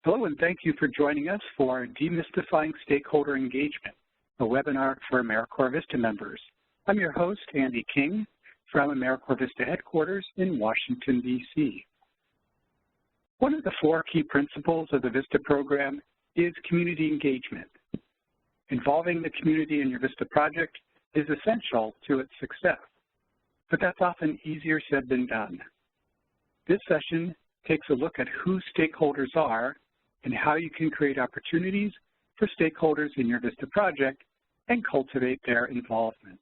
Hello, and thank you for joining us for Demystifying Stakeholder Engagement, a webinar for AmeriCorps Vista members. I'm your host, Andy King, from AmeriCorps Vista headquarters in Washington, D.C. One of the 4 key principles of the Vista program is community engagement. Involving the community in your Vista project is essential to its success, but that's often easier said than done. This session takes a look at who stakeholders are and how you can create opportunities for stakeholders in your Vista project and cultivate their involvement.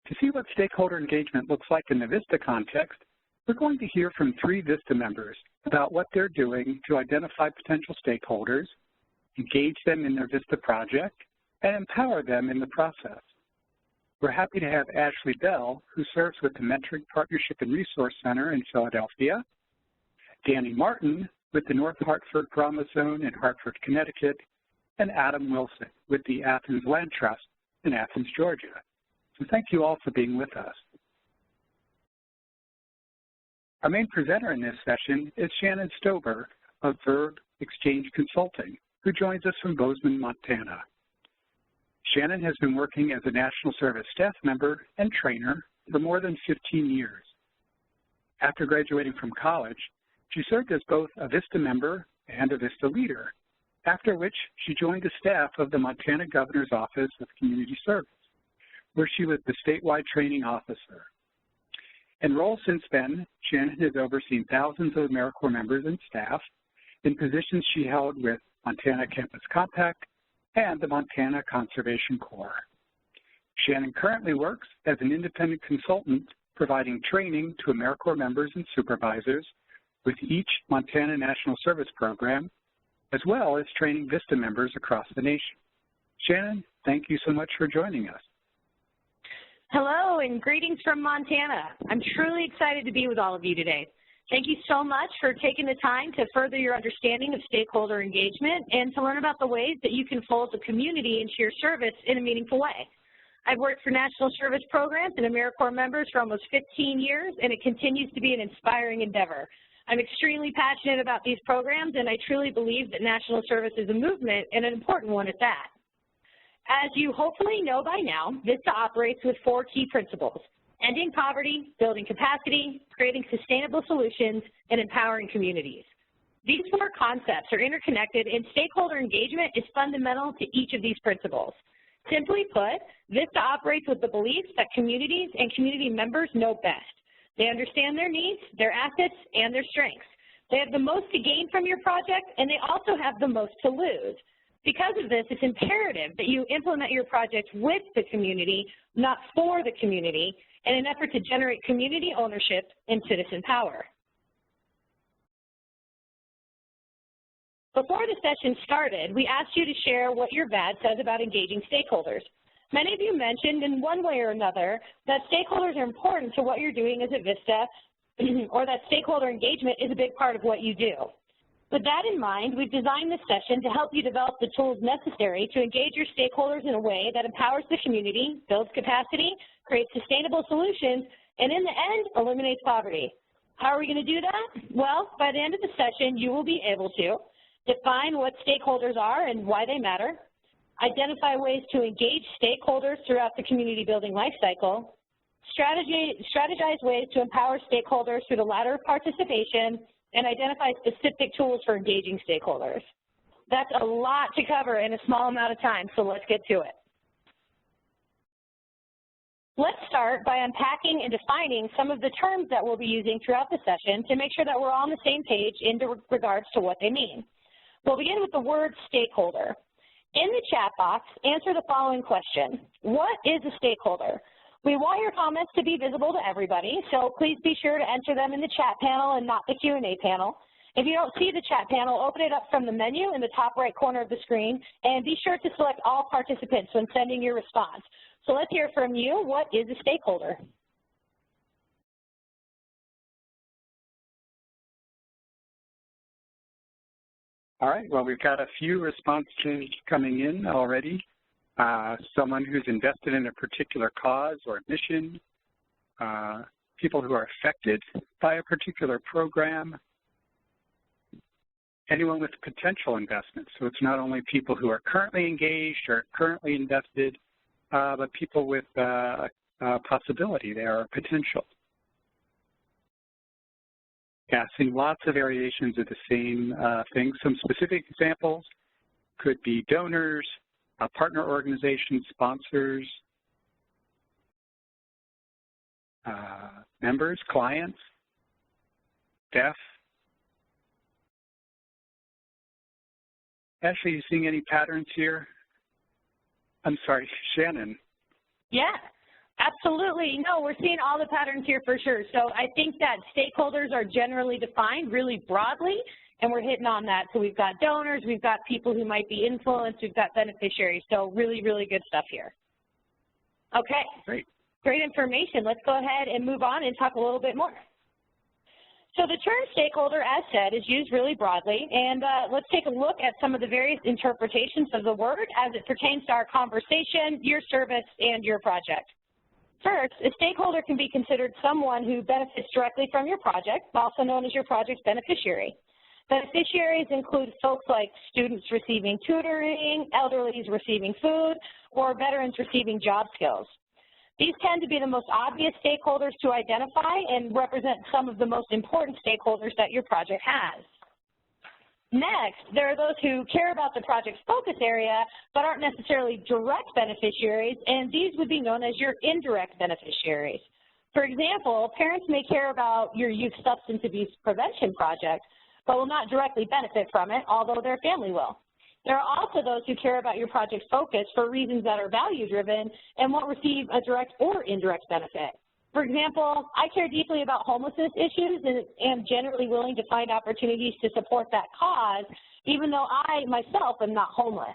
To see what stakeholder engagement looks like in the Vista context, we're going to hear from 3 Vista members about what they're doing to identify potential stakeholders, engage them in their Vista project, and empower them in the process. We're happy to have Ashley Bell, who serves with the Mentoring Partnership and Resource Center in Philadelphia, Danny Martin with the North Hartford Drama Zone in Hartford, Connecticut, and Adam Wilson with the Athens Land Trust in Athens, Georgia. So thank you all for being with us. Our main presenter in this session is Shannon Stober of Verb Exchange Consulting, who joins us from Bozeman, Montana. Shannon has been working as a National Service staff member and trainer for more than 15 years. After graduating from college, she served as both a Vista member and a Vista leader, after which she joined the staff of the Montana Governor's Office of Community Service, where she was the statewide training officer. Enrolled since then, Shannon has overseen thousands of AmeriCorps members and staff in positions she held with Montana Campus Compact and the Montana Conservation Corps. Shannon currently works as an independent consultant providing training to AmeriCorps members and supervisors with each Montana National Service program, as well as training Vista members across the nation. Shannon, thank you so much for joining us. Hello, and greetings from Montana. I'm truly excited to be with all of you today. Thank you so much for taking the time to further your understanding of stakeholder engagement and to learn about the ways that you can fold the community into your service in a meaningful way. I've worked for National Service programs and AmeriCorps members for almost 15 years, and it continues to be an inspiring endeavor. I'm extremely passionate about these programs, and I truly believe that National Service is a movement and an important one at that. As you hopefully know by now, Vista operates with 4 key principles: ending poverty, building capacity, creating sustainable solutions, and empowering communities. These 4 concepts are interconnected, and stakeholder engagement is fundamental to each of these principles. Simply put, Vista operates with the belief that communities and community members know best. They understand their needs, their assets, and their strengths. They have the most to gain from your project, and they also have the most to lose. Because of this, it's imperative that you implement your project with the community, not for the community, in an effort to generate community ownership and citizen power. Before the session started, we asked you to share what your VAD says about engaging stakeholders. Many of you mentioned in one way or another that stakeholders are important to what you're doing as a Vista, or that stakeholder engagement is a big part of what you do. With that in mind, we've designed this session to help you develop the tools necessary to engage your stakeholders in a way that empowers the community, builds capacity, creates sustainable solutions, and in the end, eliminates poverty. How are we going to do that? Well, by the end of the session, you will be able to define what stakeholders are and why they matter, identify ways to engage stakeholders throughout the community building lifecycle, strategize ways to empower stakeholders through the ladder of participation, and identify specific tools for engaging stakeholders. That's a lot to cover in a small amount of time, so let's get to it. Let's start by unpacking and defining some of the terms that we'll be using throughout the session to make sure that we're all on the same page in regards to what they mean. We'll begin with the word stakeholder. In the chat box, answer the following question: what is a stakeholder? We want your comments to be visible to everybody, so please be sure to enter them in the chat panel and not the Q&A panel. If you don't see the chat panel, open it up from the menu in the top right corner of the screen, and be sure to select all participants when sending your response. So let's hear from you. What is a stakeholder? All right, well, we've got a few responses coming in already. Someone who's invested in a particular cause or mission, people who are affected by a particular program, anyone with potential investment. So it's not only people who are currently engaged or currently invested, but people with possibility there or potential. Seeing lots of variations of the same thing. Some specific examples could be donors, partner organizations, sponsors, members, clients, staff. Ashley, you seeing any patterns here? I'm sorry, Shannon. Yeah, absolutely. No, we're seeing all the patterns here for sure. So I think that stakeholders are generally defined really broadly, and we're hitting on that. So we've got donors, we've got people who might be influenced, we've got beneficiaries. So really, really good stuff here. Okay. Great information. Let's go ahead and move on and talk a little bit more. So the term stakeholder, as said, is used really broadly, and let's take a look at some of the various interpretations of the word as it pertains to our conversation, your service, and your project. First, a stakeholder can be considered someone who benefits directly from your project, also known as your project's beneficiary. Beneficiaries include folks like students receiving tutoring, elderly receiving food, or veterans receiving job skills. These tend to be the most obvious stakeholders to identify and represent some of the most important stakeholders that your project has. Next, there are those who care about the project's focus area but aren't necessarily direct beneficiaries, and these would be known as your indirect beneficiaries. For example, parents may care about your youth substance abuse prevention project but will not directly benefit from it, although their family will. There are also those who care about your project's focus for reasons that are value-driven and won't receive a direct or indirect benefit. For example, I care deeply about homelessness issues and am generally willing to find opportunities to support that cause, even though I myself am not homeless.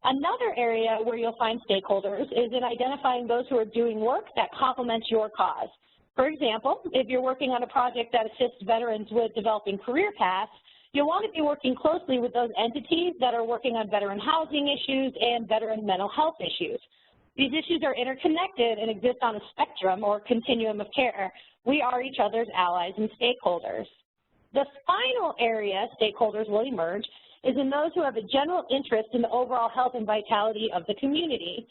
Another area where you'll find stakeholders is in identifying those who are doing work that complements your cause. For example, if you're working on a project that assists veterans with developing career paths, you'll want to be working closely with those entities that are working on veteran housing issues and veteran mental health issues. These issues are interconnected and exist on a spectrum or continuum of care. We are each other's allies and stakeholders. The final area stakeholders will emerge is in those who have a general interest in the overall health and vitality of the community.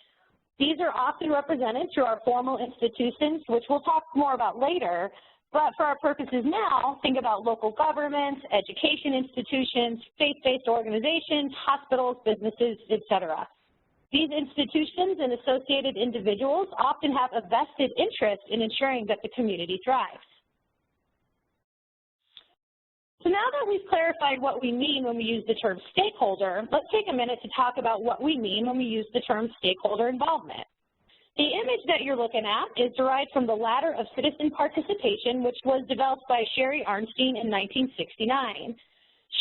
These are often represented through our formal institutions, which we'll talk more about later. But for our purposes now, think about local governments, education institutions, faith-based organizations, hospitals, businesses, etc. These institutions and associated individuals often have a vested interest in ensuring that the community thrives. So now that we've clarified what we mean when we use the term stakeholder, let's take a minute to talk about what we mean when we use the term stakeholder involvement. The image that you're looking at is derived from the ladder of citizen participation, which was developed by Sherry Arnstein in 1969.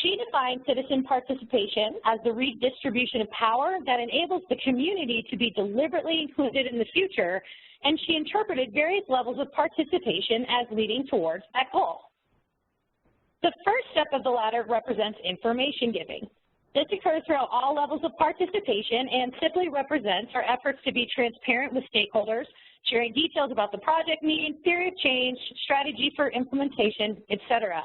She defined citizen participation as the redistribution of power that enables the community to be deliberately included in the future, and she interpreted various levels of participation as leading towards that goal. The first step of the ladder represents information giving. This occurs throughout all levels of participation and simply represents our efforts to be transparent with stakeholders, sharing details about the project need, theory of change, strategy for implementation, etc.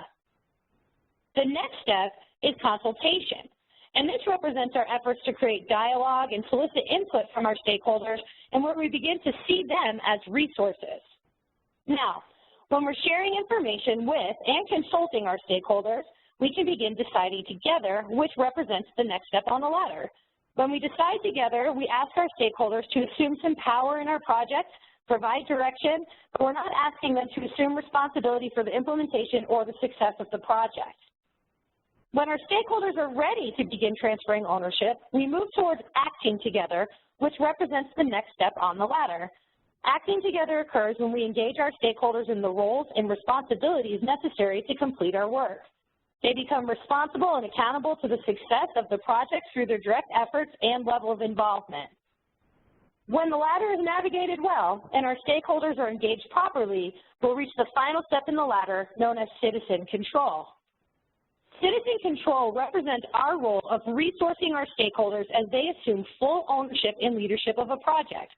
The next step is consultation, and this represents our efforts to create dialogue and solicit input from our stakeholders, and where we begin to see them as resources. Now, when we're sharing information with and consulting our stakeholders, we can begin deciding together which represents the next step on the ladder. When we decide together, we ask our stakeholders to assume some power in our project, provide direction, but we're not asking them to assume responsibility for the implementation or the success of the project. When our stakeholders are ready to begin transferring ownership, we move towards acting together, which represents the next step on the ladder. Acting together occurs when we engage our stakeholders in the roles and responsibilities necessary to complete our work. They become responsible and accountable to the success of the project through their direct efforts and level of involvement. When the ladder is navigated well and our stakeholders are engaged properly, we'll reach the final step in the ladder known as citizen control. Citizen control represents our role of resourcing our stakeholders as they assume full ownership and leadership of a project.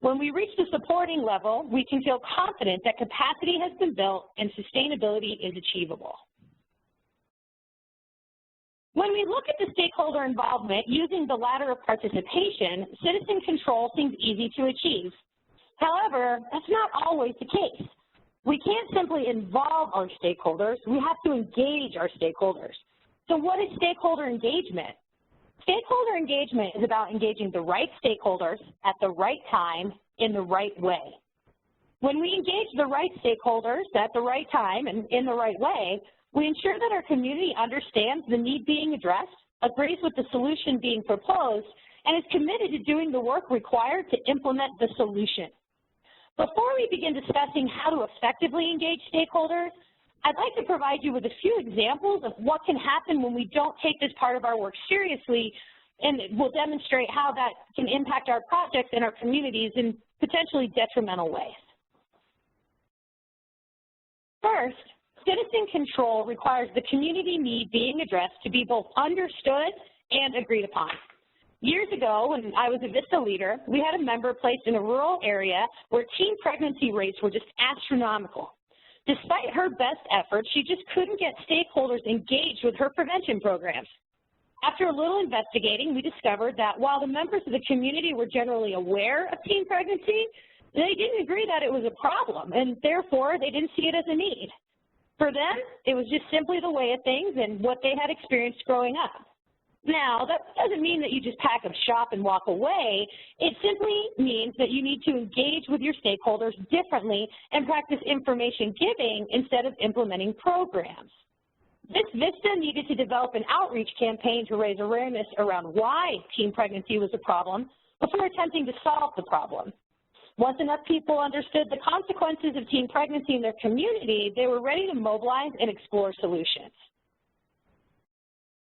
When we reach the supporting level, we can feel confident that capacity has been built and sustainability is achievable. When we look at the stakeholder involvement using the ladder of participation, citizen control seems easy to achieve. However, that's not always the case. We can't simply involve our stakeholders, we have to engage our stakeholders. So what is stakeholder engagement? Stakeholder engagement is about engaging the right stakeholders at the right time in the right way. When we engage the right stakeholders at the right time and in the right way, we ensure that our community understands the need being addressed, agrees with the solution being proposed, and is committed to doing the work required to implement the solution. Before we begin discussing how to effectively engage stakeholders, I'd like to provide you with a few examples of what can happen when we don't take this part of our work seriously, and we'll demonstrate how that can impact our projects and our communities in potentially detrimental ways. First, citizen control requires the community need being addressed to be both understood and agreed upon. Years ago, when I was a VISTA leader, we had a member placed in a rural area where teen pregnancy rates were just astronomical. Despite her best efforts, she just couldn't get stakeholders engaged with her prevention programs. After a little investigating, we discovered that while the members of the community were generally aware of teen pregnancy, they didn't agree that it was a problem, and therefore they didn't see it as a need. For them, it was just simply the way of things and what they had experienced growing up. Now, that doesn't mean that you just pack up shop and walk away. It simply means that you need to engage with your stakeholders differently and practice information giving instead of implementing programs. This VISTA needed to develop an outreach campaign to raise awareness around why teen pregnancy was a problem before attempting to solve the problem. Once enough people understood the consequences of teen pregnancy in their community, they were ready to mobilize and explore solutions.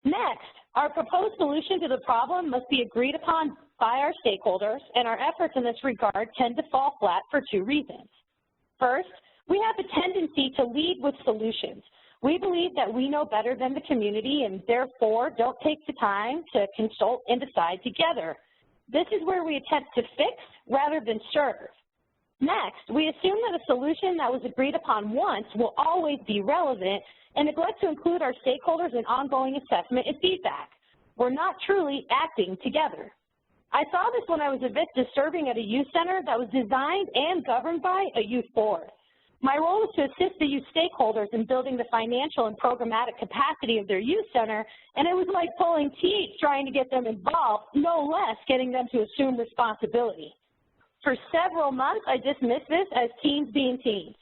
Next, our proposed solution to the problem must be agreed upon by our stakeholders, and our efforts in this regard tend to fall flat for two reasons. First, we have a tendency to lead with solutions. We believe that we know better than the community and therefore don't take the time to consult and decide together. This is where we attempt to fix rather than serve. Next, we assume that a solution that was agreed upon once will always be relevant and neglect to include our stakeholders in ongoing assessment and feedback. We're not truly acting together. I saw this when I was a VISTA serving at a youth center that was designed and governed by a youth board. My role was to assist the youth stakeholders in building the financial and programmatic capacity of their youth center, and it was like pulling teeth trying to get them involved, no less getting them to assume responsibility. For several months, I dismissed this as teens being teens.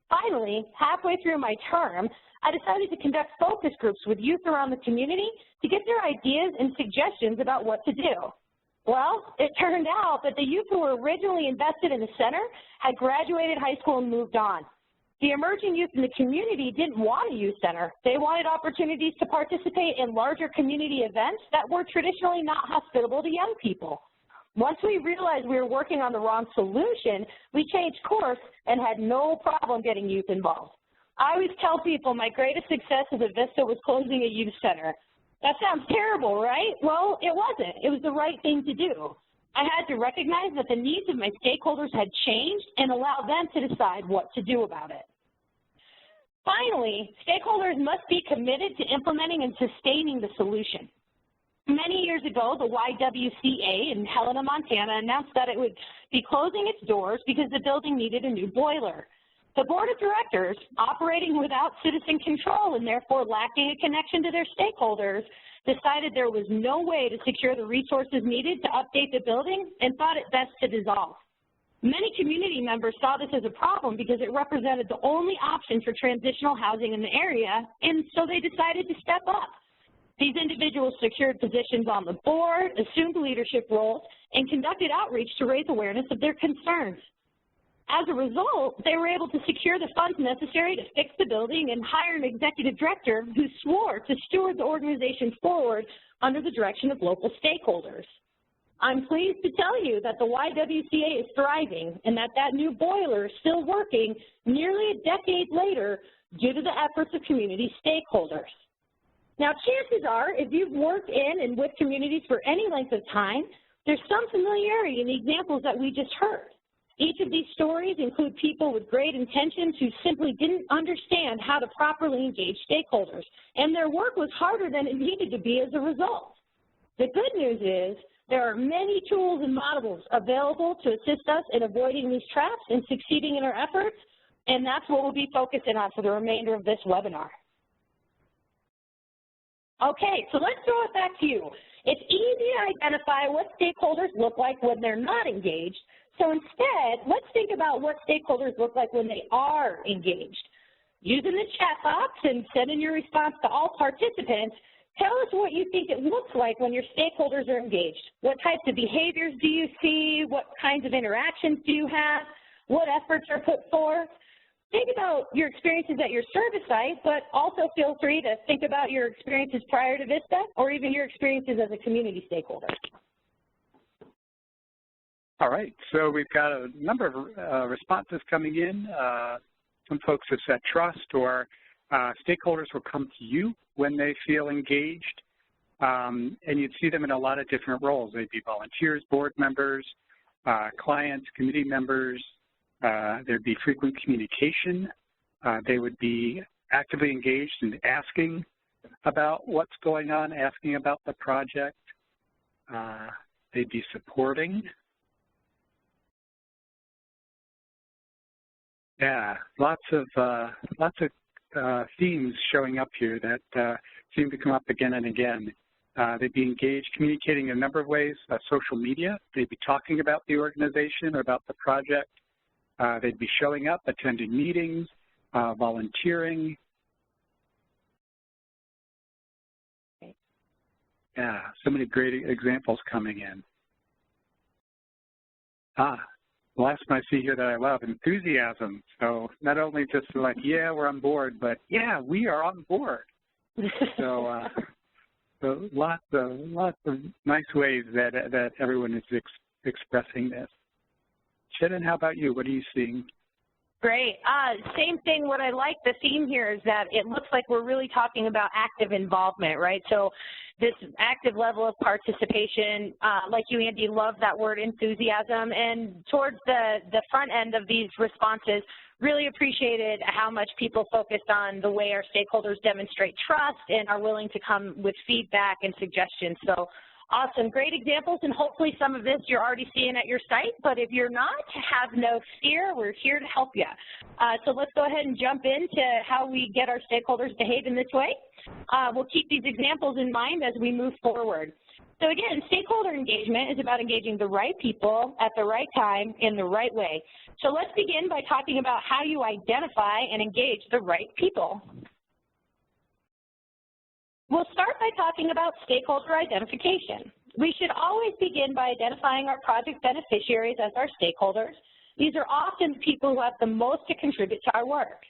Finally, halfway through my term, I decided to conduct focus groups with youth around the community to get their ideas and suggestions about what to do. Well, it turned out that the youth who were originally invested in the center had graduated high school and moved on. The emerging youth in the community didn't want a youth center. They wanted opportunities to participate in larger community events that were traditionally not hospitable to young people. Once we realized we were working on the wrong solution, we changed course and had no problem getting youth involved. I always tell people my greatest success as a VISTA was closing a youth center. That sounds terrible, right? Well, it wasn't. It was the right thing to do. I had to recognize that the needs of my stakeholders had changed and allow them to decide what to do about it. Finally, stakeholders must be committed to implementing and sustaining the solution. Many years ago, the YWCA in Helena, Montana announced that it would be closing its doors because the building needed a new boiler. The board of directors, operating without citizen control and therefore lacking a connection to their stakeholders, decided there was no way to secure the resources needed to update the building and thought it best to dissolve. Many community members saw this as a problem because it represented the only option for transitional housing in the area, and so they decided to step up. These individuals secured positions on the board, assumed leadership roles, and conducted outreach to raise awareness of their concerns. As a result, they were able to secure the funds necessary to fix the building and hire an executive director who swore to steward the organization forward under the direction of local stakeholders. I'm pleased to tell you that the YWCA is thriving and that that new boiler is still working nearly a decade later due to the efforts of community stakeholders. Now, chances are, if you've worked in and with communities for any length of time, there's some familiarity in the examples that we just heard. Each of these stories include people with great intentions who simply didn't understand how to properly engage stakeholders, and their work was harder than it needed to be as a result. The good news is there are many tools and models available to assist us in avoiding these traps and succeeding in our efforts, and that's what we'll be focusing on for the remainder of this webinar. Okay, so let's throw it back to you. It's easy to identify what stakeholders look like when they're not engaged. So instead, let's think about what stakeholders look like when they are engaged. Using the chat box and sending your response to all participants, tell us what you think it looks like when your stakeholders are engaged. What types of behaviors do you see? What kinds of interactions do you have? What efforts are put forth? Think about your experiences at your service site, but also feel free to think about your experiences prior to Vista or even your experiences as a community stakeholder. All right, so we've got a number of responses coming in. Some folks have said trust, or stakeholders will come to you when they feel engaged, and you'd see them in a lot of different roles. They'd be volunteers, board members, clients, committee members. There'd be frequent communication. They would be actively engaged in asking about what's going on, asking about the project. They'd be supporting. Yeah, lots of themes showing up here that seem to come up again and again. They'd be engaged, communicating in a number of ways. Social media, they'd be talking about the organization or about the project. They'd be showing up, attending meetings, volunteering. Yeah, so many great examples coming in. The last one I see here that I love, enthusiasm. So not only just like, yeah, we're on board, but yeah, we are on board. So, so lots of nice ways that everyone is expressing this. Shannon, how about you? What are you seeing? Great. Same thing. What I like the theme here is that it looks like we're really talking about active involvement, right? So this active level of participation, like you, Andy, love that word enthusiasm. And towards the front end of these responses, really appreciated how much people focused on the way our stakeholders demonstrate trust and are willing to come with feedback and suggestions. So awesome, great examples, and hopefully some of this you're already seeing at your site, but if you're not, have no fear, we're here to help you. So let's go ahead and jump into how we get our stakeholders behave in this way. We'll keep these examples in mind as we move forward. So again, stakeholder engagement is about engaging the right people at the right time in the right way. So let's begin by talking about how you identify and engage the right people. We'll start by talking about stakeholder identification. We should always begin by identifying our project beneficiaries as our stakeholders. These are often the people who have the most to contribute to our work.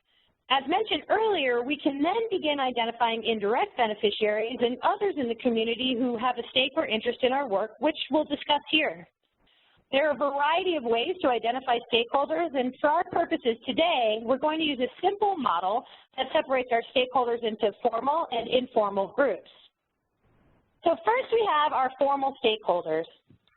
As mentioned earlier, we can then begin identifying indirect beneficiaries and others in the community who have a stake or interest in our work, which we'll discuss here. There are a variety of ways to identify stakeholders, and for our purposes today, we're going to use a simple model that separates our stakeholders into formal and informal groups. So first we have our formal stakeholders.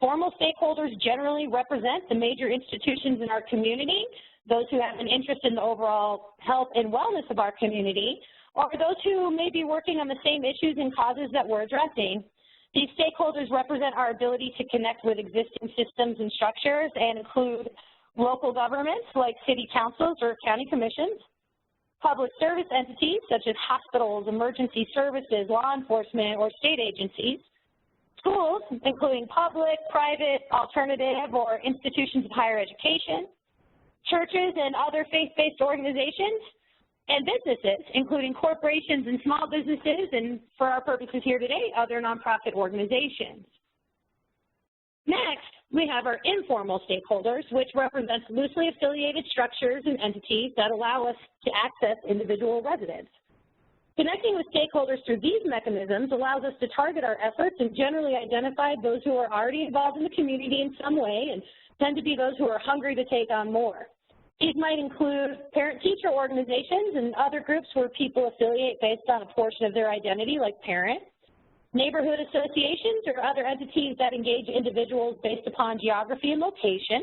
Formal stakeholders generally represent the major institutions in our community, those who have an interest in the overall health and wellness of our community, or those who may be working on the same issues and causes that we're addressing. These stakeholders represent our ability to connect with existing systems and structures and include local governments like city councils or county commissions, public service entities such as hospitals, emergency services, law enforcement, or state agencies, schools, including public, private, alternative, or institutions of higher education, churches and other faith-based organizations, and businesses, including corporations and small businesses, and for our purposes here today, other nonprofit organizations. Next, we have our informal stakeholders, which represents loosely affiliated structures and entities that allow us to access individual residents. Connecting with stakeholders through these mechanisms allows us to target our efforts and generally identify those who are already involved in the community in some way and tend to be those who are hungry to take on more. These might include parent-teacher organizations and other groups where people affiliate based on a portion of their identity, like parent, neighborhood associations or other entities that engage individuals based upon geography and location,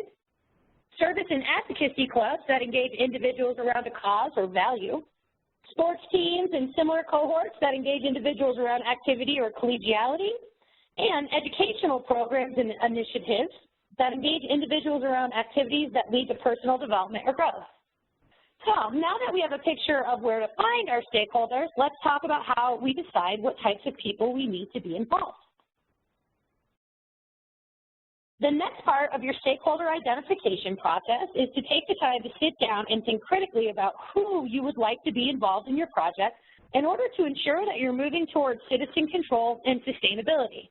service and advocacy clubs that engage individuals around a cause or value, sports teams and similar cohorts that engage individuals around activity or collegiality, and educational programs and initiatives that engage individuals around activities that lead to personal development or growth. So now that we have a picture of where to find our stakeholders, let's talk about how we decide what types of people we need to be involved. The next part of your stakeholder identification process is to take the time to sit down and think critically about who you would like to be involved in your project in order to ensure that you're moving towards citizen control and sustainability.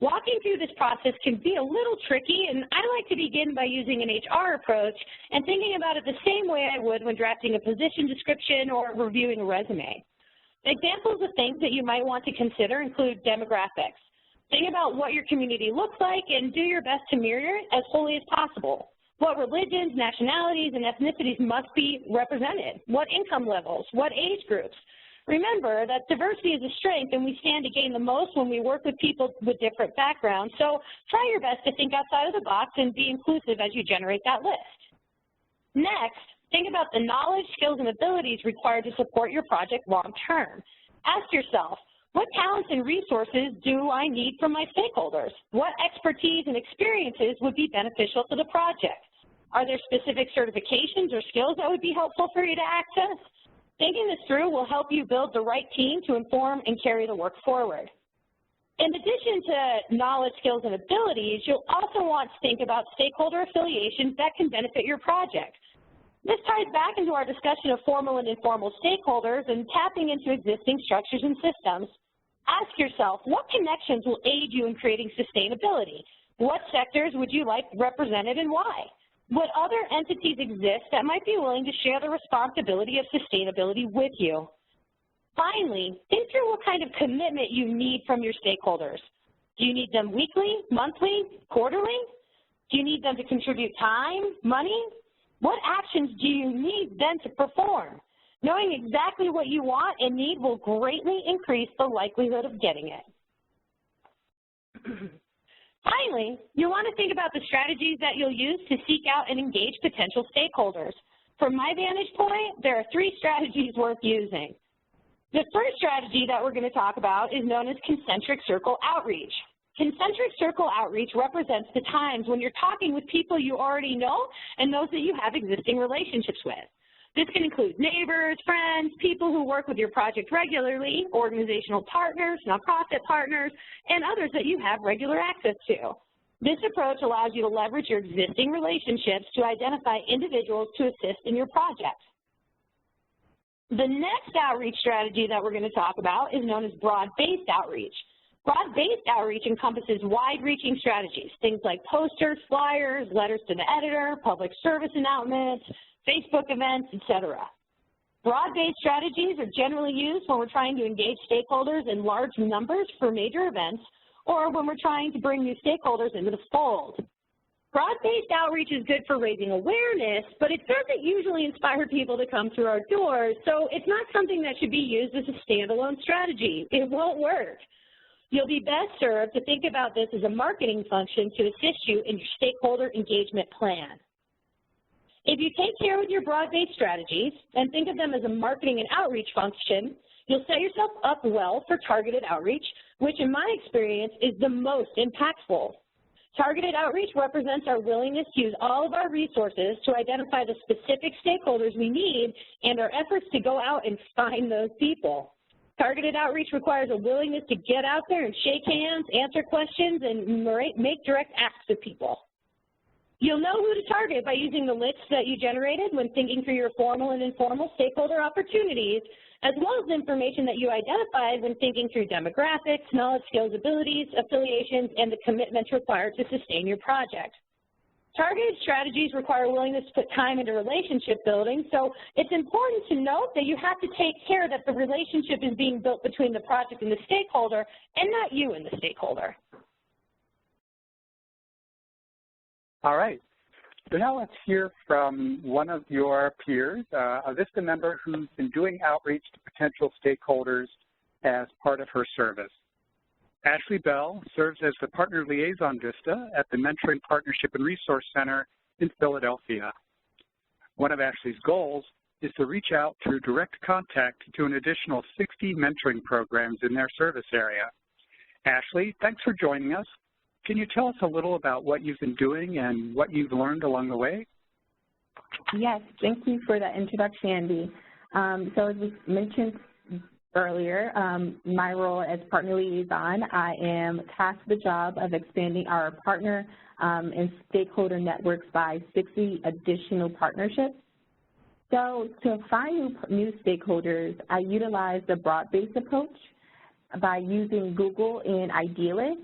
Walking through this process can be a little tricky, and I like to begin by using an HR approach and thinking about it the same way I would when drafting a position description or reviewing a resume. Examples of things that you might want to consider include demographics. Think about what your community looks like and do your best to mirror it as wholly as possible. What religions, nationalities, and ethnicities must be represented? What income levels? What age groups? Remember that diversity is a strength and we stand to gain the most when we work with people with different backgrounds, so try your best to think outside of the box and be inclusive as you generate that list. Next, think about the knowledge, skills, and abilities required to support your project long term. Ask yourself, what talents and resources do I need from my stakeholders? What expertise and experiences would be beneficial to the project? Are there specific certifications or skills that would be helpful for you to access? Thinking this through will help you build the right team to inform and carry the work forward. In addition to knowledge, skills, and abilities, you'll also want to think about stakeholder affiliations that can benefit your project. This ties back into our discussion of formal and informal stakeholders and tapping into existing structures and systems. Ask yourself, what connections will aid you in creating sustainability? What sectors would you like represented and why? What other entities exist that might be willing to share the responsibility of sustainability with you? Finally, think through what kind of commitment you need from your stakeholders. Do you need them weekly, monthly, quarterly? Do you need them to contribute time, money? What actions do you need them to perform? Knowing exactly what you want and need will greatly increase the likelihood of getting it. Finally, you'll want to think about the strategies that you'll use to seek out and engage potential stakeholders. From my vantage point, there are 3 strategies worth using. The first strategy that we're going to talk about is known as concentric circle outreach. Concentric circle outreach represents the times when you're talking with people you already know and those that you have existing relationships with. This can include neighbors, friends, people who work with your project regularly, organizational partners, nonprofit partners, and others that you have regular access to. This approach allows you to leverage your existing relationships to identify individuals to assist in your project. The next outreach strategy that we're going to talk about is known as broad-based outreach. Broad-based outreach encompasses wide-reaching strategies, things like posters, flyers, letters to the editor, public service announcements, Facebook events, etc. Broad-based strategies are generally used when we're trying to engage stakeholders in large numbers for major events or when we're trying to bring new stakeholders into the fold. Broad-based outreach is good for raising awareness, but it doesn't usually inspire people to come through our doors, so it's not something that should be used as a standalone strategy. It won't work. You'll be best served to think about this as a marketing function to assist you in your stakeholder engagement plan. If you take care with your broad-based strategies and think of them as a marketing and outreach function, you'll set yourself up well for targeted outreach, which in my experience is the most impactful. Targeted outreach represents our willingness to use all of our resources to identify the specific stakeholders we need and our efforts to go out and find those people. Targeted outreach requires a willingness to get out there and shake hands, answer questions, and make direct asks of people. You'll know who to target by using the lists that you generated when thinking through your formal and informal stakeholder opportunities, as well as the information that you identified when thinking through demographics, knowledge, skills, abilities, affiliations, and the commitments required to sustain your project. Targeted strategies require willingness to put time into relationship building, so it's important to note that you have to take care that the relationship is being built between the project and the stakeholder and not you and the stakeholder. All right. So now let's hear from one of your peers, a VISTA member who's been doing outreach to potential stakeholders as part of her service. Ashley Bell serves as the Partner Liaison VISTA at the Mentoring Partnership and Resource Center in Philadelphia. One of Ashley's goals is to reach out through direct contact to an additional 60 mentoring programs in their service area. Ashley, thanks for joining us. Can you tell us a little about what you've been doing and what you've learned along the way? Yes, thank you for that introduction, Andy. So as we mentioned earlier, my role as partner liaison, I am tasked with the job of expanding our partner and stakeholder networks by 60 additional partnerships. So to find new stakeholders, I utilize the broad-based approach. By using Google and Idealist,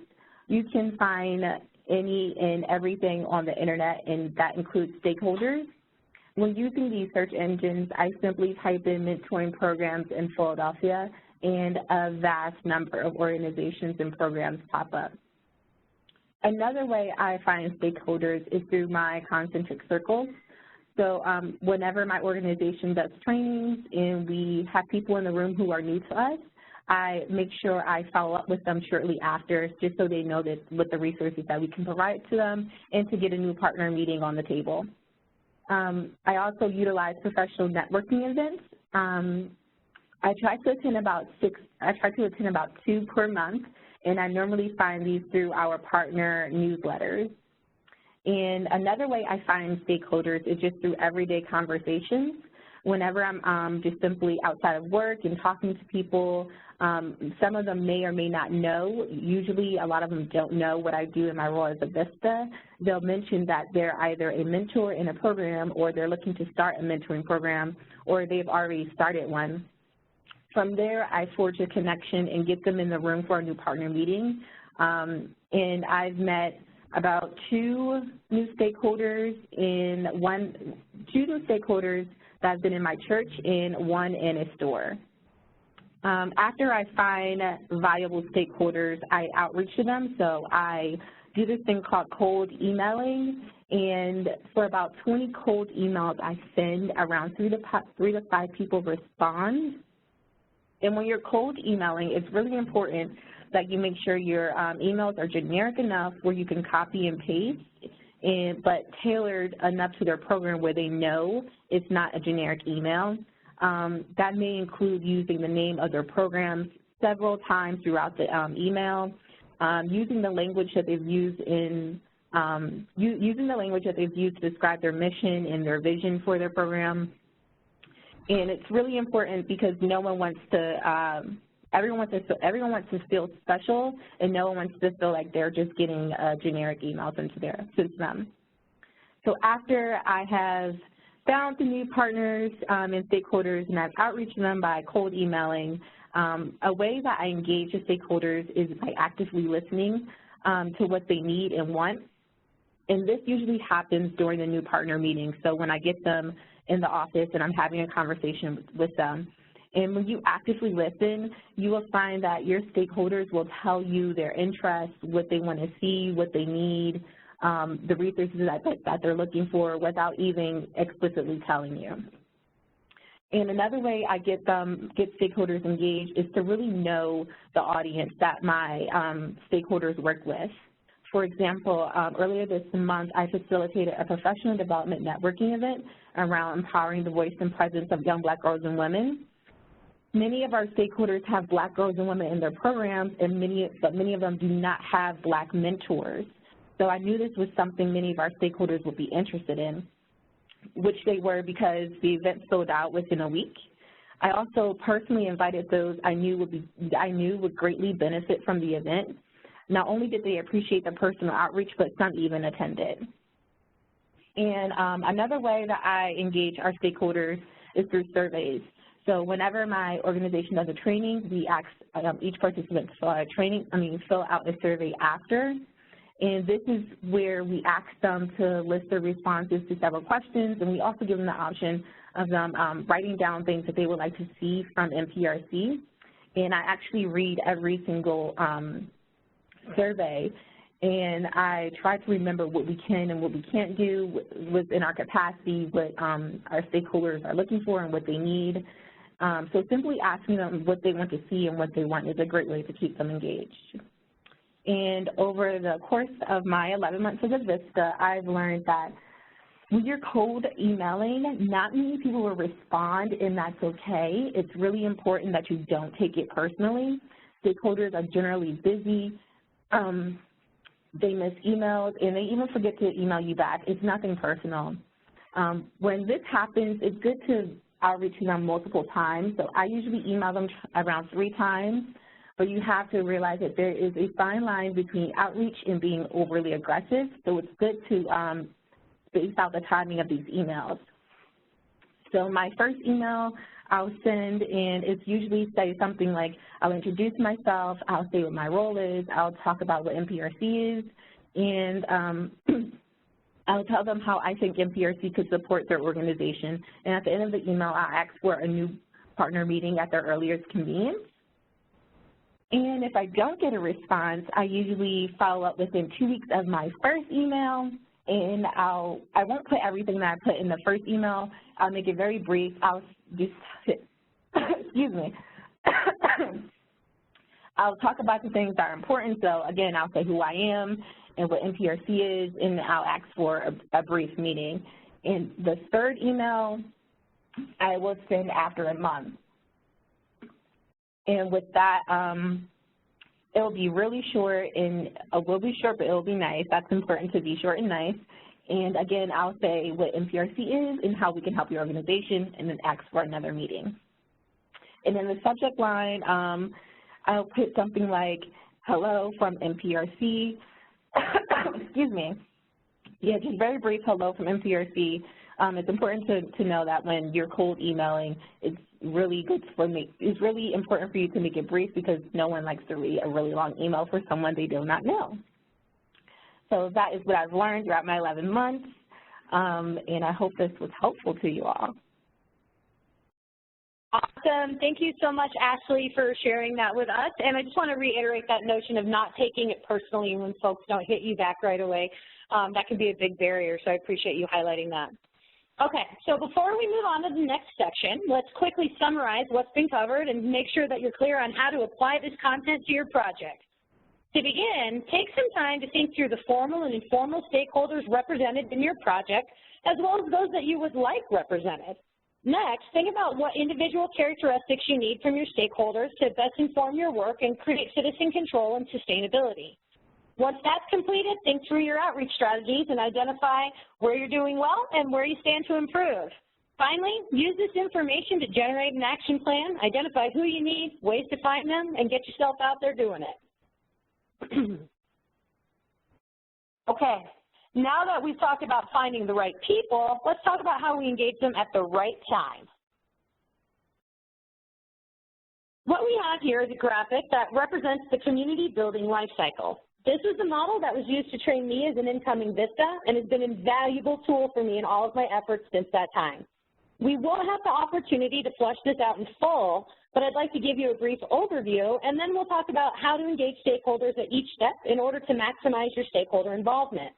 you can find any and everything on the internet, and that includes stakeholders. When using these search engines, I simply type in mentoring programs in Philadelphia, and a vast number of organizations and programs pop up. Another way I find stakeholders is through my concentric circles. So whenever my organization does trainings and we have people in the room who are new to us, I make sure I follow up with them shortly after, just so they know that what the resources that we can provide to them and to get a new partner meeting on the table. I also utilize professional networking events. I try to attend about 2 per month, and I normally find these through our partner newsletters. And another way I find stakeholders is just through everyday conversations. Whenever I'm just simply outside of work and talking to people, some of them may or may not know. Usually a lot of them don't know what I do in my role as a VISTA. They'll mention that they're either a mentor in a program, or they're looking to start a mentoring program, or they've already started one. From there, I forge a connection and get them in the room for a new partner meeting. And I've met about two new stakeholders that have been in my church and one in a store. After I find viable stakeholders, I outreach to them. So I do this thing called cold emailing, and for about 20 cold emails I send, around 3 to 5 people respond. And when you're cold emailing, it's really important that you make sure your emails are generic enough where you can copy and paste, but tailored enough to their program where they know it's not a generic email. That may include using the name of their program several times throughout the email, using the language that they've used to describe their mission and their vision for their program. And it's really important because no one wants to everyone wants to feel special, and no one wants to feel like they're just getting generic emails into them. So after I have found the new partners and stakeholders, and I've outreached them by cold emailing, a way that I engage with stakeholders is by actively listening to what they need and want. And this usually happens during the new partner meeting. So when I get them in the office and I'm having a conversation with them. And when you actively listen, you will find that your stakeholders will tell you their interests, what they want to see, what they need, the resources that they're looking for without even explicitly telling you. And another way I get stakeholders engaged is to really know the audience that my stakeholders work with. For example, earlier this month, I facilitated a professional development networking event around empowering the voice and presence of young Black girls and women. Many of our stakeholders have Black girls and women in their programs, but many of them do not have Black mentors. So I knew this was something many of our stakeholders would be interested in, which they were because the event sold out within a week. I also personally invited those I knew would greatly benefit from the event. Not only did they appreciate the personal outreach, but some even attended. And another way that I engage our stakeholders is through surveys. So whenever my organization does a training, we ask each participant to fill out a survey after. And this is where we ask them to list their responses to several questions, and we also give them the option of them writing down things that they would like to see from MPRC. And I actually read every single survey, and I try to remember what we can and what we can't do within our capacity, what our stakeholders are looking for and what they need. So simply asking them what they want to see and what they want is a great way to keep them engaged. And over the course of my 11 months as a VISTA, I've learned that when you're cold emailing, not many people will respond, and that's okay. It's really important that you don't take it personally. Stakeholders are generally busy. They miss emails, and they even forget to email you back. It's nothing personal. When this happens, it's good to outreach to them multiple times. So I usually email them around 3 times, but you have to realize that there is a fine line between outreach and being overly aggressive. So it's good to space out the timing of these emails. So my first email I'll send, and it's usually say something like, I'll introduce myself, I'll say what my role is, I'll talk about what MPRC is, and I'll tell them how I think MPRC could support their organization. And at the end of the email, I'll ask for a new partner meeting at their earliest convenience. And if I don't get a response, I usually follow up within 2 weeks of my first email, and I won't put everything that I put in the first email. I'll make it very brief. I'll just, excuse me. I'll talk about the things that are important. So again, I'll say who I am and what MPRC is, and I'll ask for a brief meeting. And the third email I will send after a month. And with that, it'll be really short, and it will be short, but it'll be nice. That's important, to be short and nice. And again, I'll say what MPRC is and how we can help your organization, and then ask for another meeting. And in the subject line, I'll put something like, hello from MPRC. Excuse me. Yeah, just very brief hello from MPRC. It's important to know that when you're cold emailing, it's really good for me. It's really important for you to make it brief, because no one likes to read a really long email for someone they do not know. So that is what I've learned throughout my 11 months, and I hope this was helpful to you all. Awesome. Thank you so much, Ashley, for sharing that with us. And I just want to reiterate that notion of not taking it personally when folks don't hit you back right away. That can be a big barrier, so I appreciate you highlighting that. Okay, so before we move on to the next section, let's quickly summarize what's been covered and make sure that you're clear on how to apply this content to your project. To begin, take some time to think through the formal and informal stakeholders represented in your project, as well as those that you would like represented. Next, think about what individual characteristics you need from your stakeholders to best inform your work and create citizen control and sustainability. Once that's completed, think through your outreach strategies and identify where you're doing well and where you stand to improve. Finally, use this information to generate an action plan, identify who you need, ways to find them, and get yourself out there doing it. Okay, now that we've talked about finding the right people, let's talk about how we engage them at the right time. What we have here is a graphic that represents the community building life cycle. This is the model that was used to train me as an incoming VISTA and has been an invaluable tool for me in all of my efforts since that time. We will have the opportunity to flesh this out in full, but I'd like to give you a brief overview, and then we'll talk about how to engage stakeholders at each step in order to maximize your stakeholder involvement.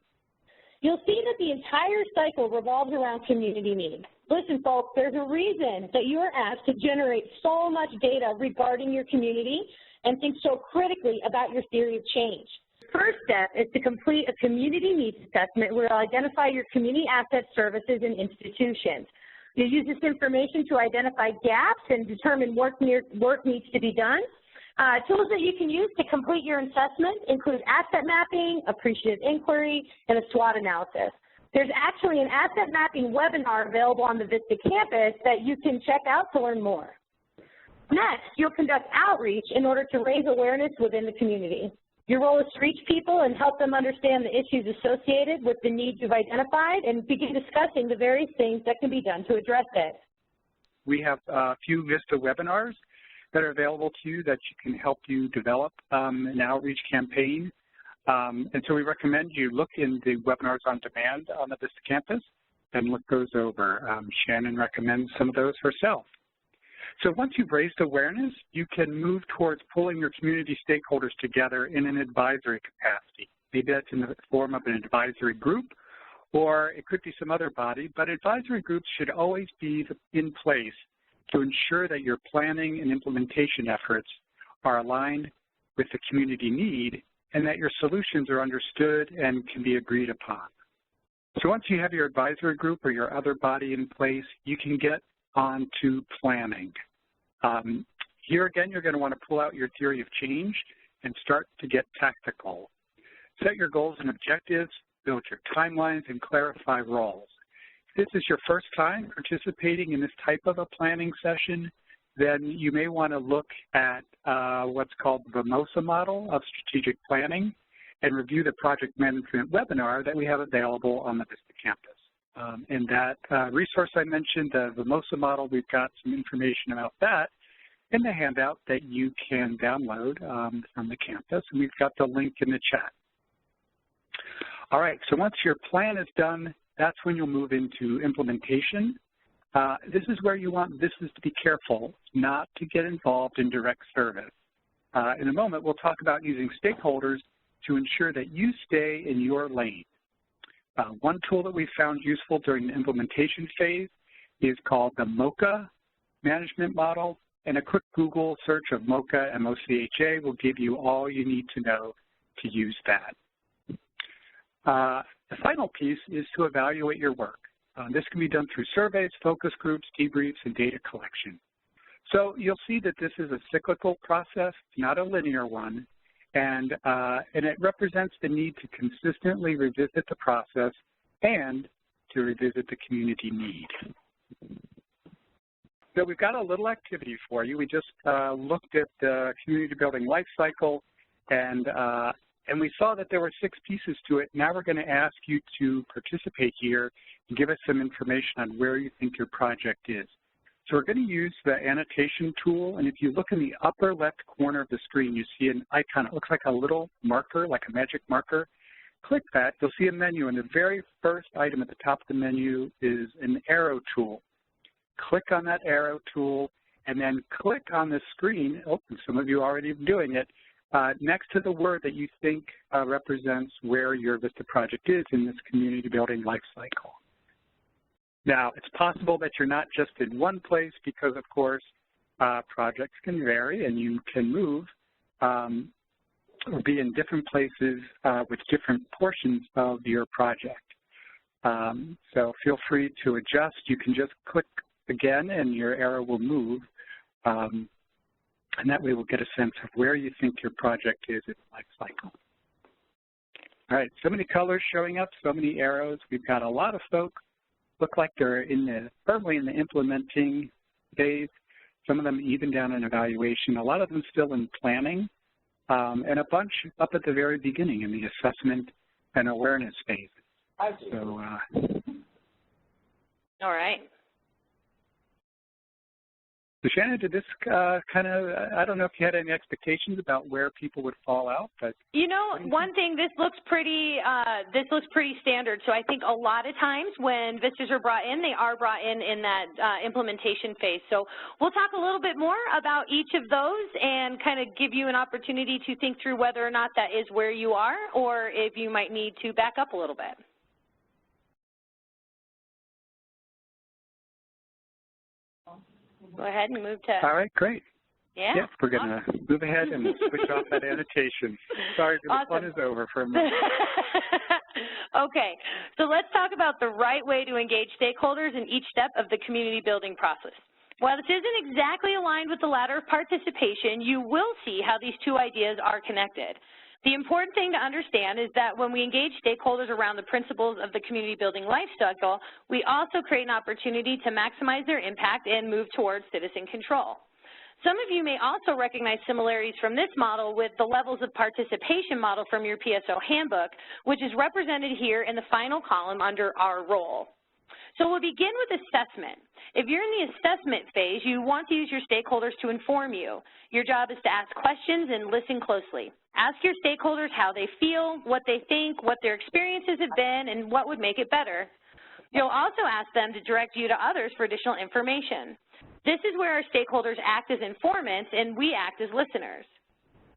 You'll see that the entire cycle revolves around community needs. Listen, folks, there's a reason that you are asked to generate so much data regarding your community and think so critically about your theory of change. First step is to complete a community needs assessment where you'll identify your community asset services and institutions. You'll use this information to identify gaps and determine work needs to be done. Tools that you can use to complete your assessment include asset mapping, appreciative inquiry, and a SWOT analysis. There's actually an asset mapping webinar available on the VISTA campus that you can check out to learn more. Next, you'll conduct outreach in order to raise awareness within the community. Your role is to reach people and help them understand the issues associated with the needs you've identified and begin discussing the various things that can be done to address it. We have a few VISTA webinars that are available to you that can help you develop an outreach campaign. And so we recommend you look in the webinars on demand on the VISTA campus and look those over. Shannon recommends some of those herself. So once you've raised awareness, you can move towards pulling your community stakeholders together in an advisory capacity. Maybe that's in the form of an advisory group, or it could be some other body, but advisory groups should always be in place to ensure that your planning and implementation efforts are aligned with the community need and that your solutions are understood and can be agreed upon. So once you have your advisory group or your other body in place, you can get on to planning. Here again, you're going to want to pull out your theory of change and start to get tactical. Set your goals and objectives, build your timelines, and clarify roles. If this is your first time participating in this type of a planning session, then you may want to look at what's called the VMOSA model of strategic planning and review the project management webinar that we have available on the VISTA campus. In that resource I mentioned, the VMOSA model, we've got some information about that in the handout that you can download from the campus, and we've got the link in the chat. All right, so once your plan is done, that's when you'll move into implementation. This is where you want business to be careful not to get involved in direct service. In a moment, we'll talk about using stakeholders to ensure that you stay in your lane. One tool that we found useful during the implementation phase is called the MOCA management model, and a quick Google search of MOCA, M-O-C-H-A, will give you all you need to know to use that. The final piece is to evaluate your work. This can be done through surveys, focus groups, debriefs, and data collection. So you'll see that this is a cyclical process, not a linear one, and it represents the need to consistently revisit the process and to revisit the community need. So we've got a little activity for you. We just looked at the community building life cycle, and we saw that there were 6 pieces to it. Now we're going to ask you to participate here and give us some information on where you think your project is. So we're going to use the annotation tool, and if you look in the upper left corner of the screen, you see an icon. It looks like a little marker, like a magic marker. Click that. You'll see a menu, and the very first item at the top of the menu is an arrow tool. Click on that arrow tool, and then click on the screen. Oh, some of you are already doing it. Next to the word that you think represents where your VISTA project is in this community building life cycle. Now, it's possible that you're not just in one place because, of course, projects can vary and you can move or be in different places with different portions of your project. So feel free to adjust. You can just click again and your arrow will move. And that way we'll get a sense of where you think your project is in the life cycle. All right, so many colors showing up, so many arrows. We've got a lot of folks look like they're firmly in the implementing phase, some of them even down in evaluation, a lot of them still in planning, and a bunch up at the very beginning in the assessment and awareness phase. So, all right. So Shannon, did this kind of, I don't know if you had any expectations about where people would fall out, but. You know, one thing, this looks pretty standard. So I think a lot of times when VISTAs are brought in, they are brought in that implementation phase. So we'll talk a little bit more about each of those and kind of give you an opportunity to think through whether or not that is where you are or if you might need to back up a little bit. Go ahead and move to. All right, great. Yeah. Yes, we're going to move ahead and switch off that annotation. Sorry, the fun is over for a moment. Okay, so let's talk about the right way to engage stakeholders in each step of the community building process. While this isn't exactly aligned with the ladder of participation, you will see how these two ideas are connected. The important thing to understand is that when we engage stakeholders around the principles of the community building life cycle, we also create an opportunity to maximize their impact and move towards citizen control. Some of you may also recognize similarities from this model with the levels of participation model from your PSO handbook, which is represented here in the final column under our role. So we'll begin with assessment. If you're in the assessment phase, you want to use your stakeholders to inform you. Your job is to ask questions and listen closely. Ask your stakeholders how they feel, what they think, what their experiences have been, and what would make it better. You'll also ask them to direct you to others for additional information. This is where our stakeholders act as informants and we act as listeners.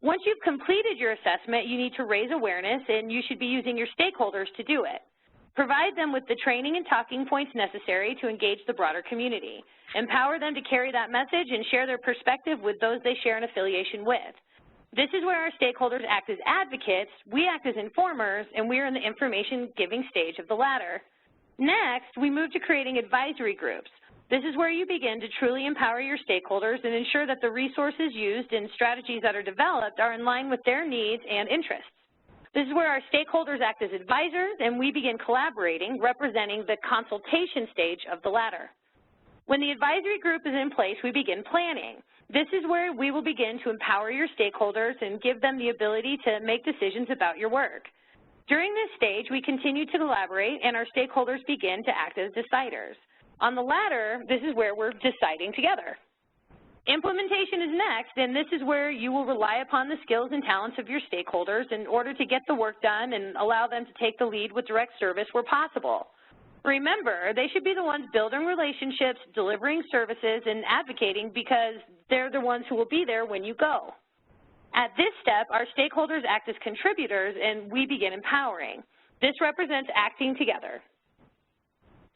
Once you've completed your assessment, you need to raise awareness, and you should be using your stakeholders to do it. Provide them with the training and talking points necessary to engage the broader community. Empower them to carry that message and share their perspective with those they share an affiliation with. This is where our stakeholders act as advocates, we act as informers, and we are in the information-giving stage of the ladder. Next, we move to creating advisory groups. This is where you begin to truly empower your stakeholders and ensure that the resources used and strategies that are developed are in line with their needs and interests. This is where our stakeholders act as advisors, and we begin collaborating, representing the consultation stage of the ladder. When the advisory group is in place, we begin planning. This is where we will begin to empower your stakeholders and give them the ability to make decisions about your work. During this stage, we continue to collaborate, and our stakeholders begin to act as deciders. On the ladder, this is where we're deciding together. Implementation is next, and this is where you will rely upon the skills and talents of your stakeholders in order to get the work done and allow them to take the lead with direct service where possible. Remember, they should be the ones building relationships, delivering services, and advocating because they're the ones who will be there when you go. At this step, our stakeholders act as contributors, and we begin empowering. This represents acting together.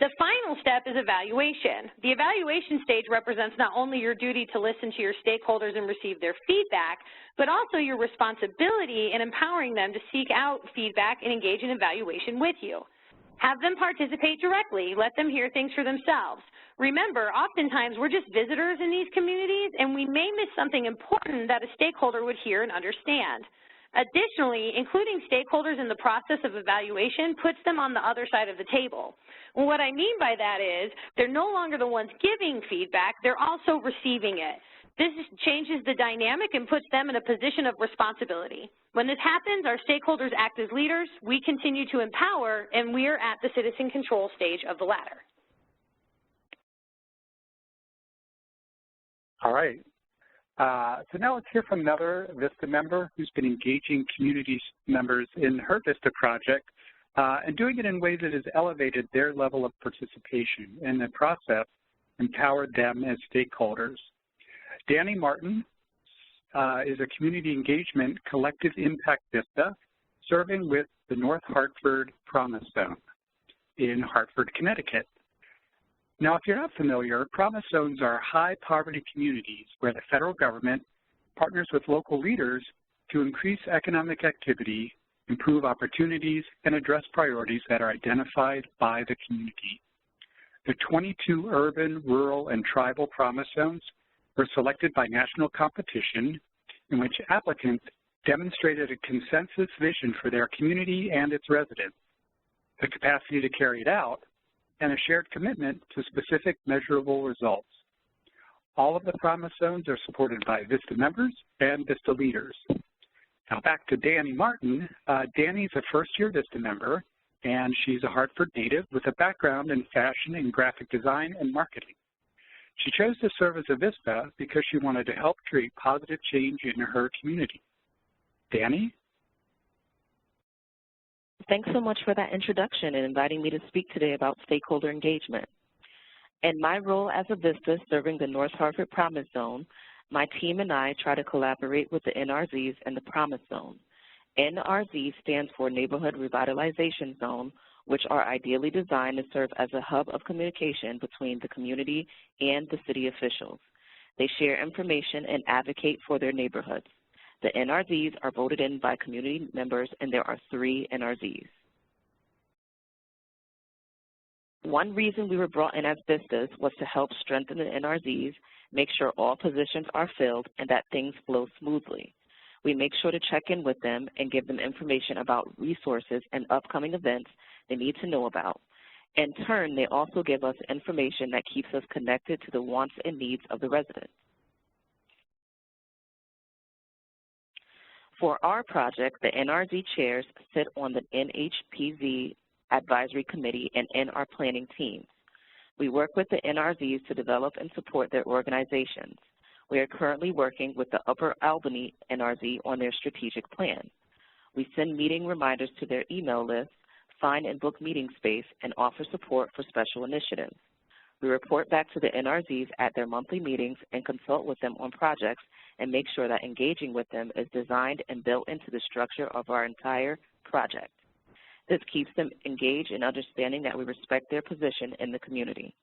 The final step is evaluation. The evaluation stage represents not only your duty to listen to your stakeholders and receive their feedback, but also your responsibility in empowering them to seek out feedback and engage in evaluation with you. Have them participate directly. Let them hear things for themselves. Remember, oftentimes we're just visitors in these communities, and we may miss something important that a stakeholder would hear and understand. Additionally, including stakeholders in the process of evaluation puts them on the other side of the table. What I mean by that is they're no longer the ones giving feedback, they're also receiving it. This changes the dynamic and puts them in a position of responsibility. When this happens, our stakeholders act as leaders, we continue to empower, and we are at the citizen control stage of the ladder. All right. So now let's hear from another VISTA member who's been engaging community members in her VISTA project and doing it in ways that has elevated their level of participation in the process, empowered them as stakeholders. Danny Martin is a community engagement collective impact VISTA serving with the North Hartford Promise Zone in Hartford, Connecticut. Now, if you're not familiar, Promise Zones are high poverty communities where the federal government partners with local leaders to increase economic activity, improve opportunities, and address priorities that are identified by the community. The 22 urban, rural, and tribal Promise Zones were selected by national competition in which applicants demonstrated a consensus vision for their community and its residents, the capacity to carry it out, and a shared commitment to specific measurable results. All of the Promise Zones are supported by VISTA members and VISTA leaders. Now back to Danny Martin. Danny's a first-year VISTA member, and she's a Hartford native with a background in fashion and graphic design and marketing. She chose to serve as a VISTA because she wanted to help create positive change in her community. Danny? Thanks so much for that introduction and inviting me to speak today about stakeholder engagement. In my role as a VISTA serving the North Hartford Promise Zone, my team and I try to collaborate with the NRZs in the Promise Zone. NRZ stands for Neighborhood Revitalization Zone, which are ideally designed to serve as a hub of communication between the community and the city officials. They share information and advocate for their neighborhoods. The NRZs are voted in by community members, and there are 3 NRZs. One reason we were brought in as VISTAs was to help strengthen the NRZs, make sure all positions are filled, and that things flow smoothly. We make sure to check in with them and give them information about resources and upcoming events they need to know about. In turn, they also give us information that keeps us connected to the wants and needs of the residents. For our project, the NRZ chairs sit on the NHPZ Advisory Committee and in our planning teams. We work with the NRZs to develop and support their organizations. We are currently working with the Upper Albany NRZ on their strategic plan. We send meeting reminders to their email list, find and book meeting space, and offer support for special initiatives. We report back to the NRZs at their monthly meetings and consult with them on projects and make sure that engaging with them is designed and built into the structure of our entire project. This keeps them engaged in understanding that we respect their position in the community.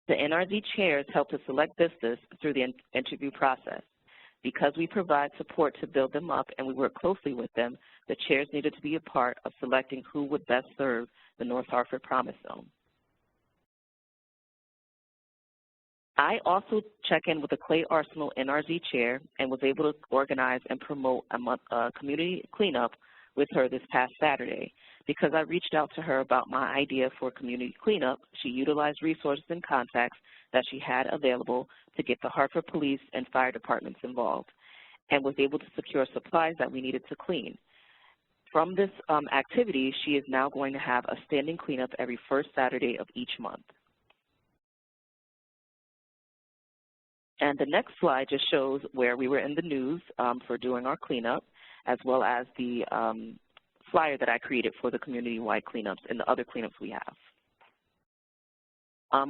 The NRZ chairs help to select vistas through the interview process. Because we provide support to build them up and we work closely with them, the chairs needed to be a part of selecting who would best serve the North Hartford Promise Zone. I also check in with the Clay Arsenal NRZ chair and was able to organize and promote a community cleanup with her this past Saturday. Because I reached out to her about my idea for a community cleanup, she utilized resources and contacts that she had available to get the Hartford Police and Fire Departments involved and was able to secure supplies that we needed to clean. From this activity, she is now going to have a standing cleanup every first Saturday of each month. And the next slide just shows where we were in the news for doing our cleanup, as well as the flyer that I created for the community-wide cleanups and the other cleanups we have.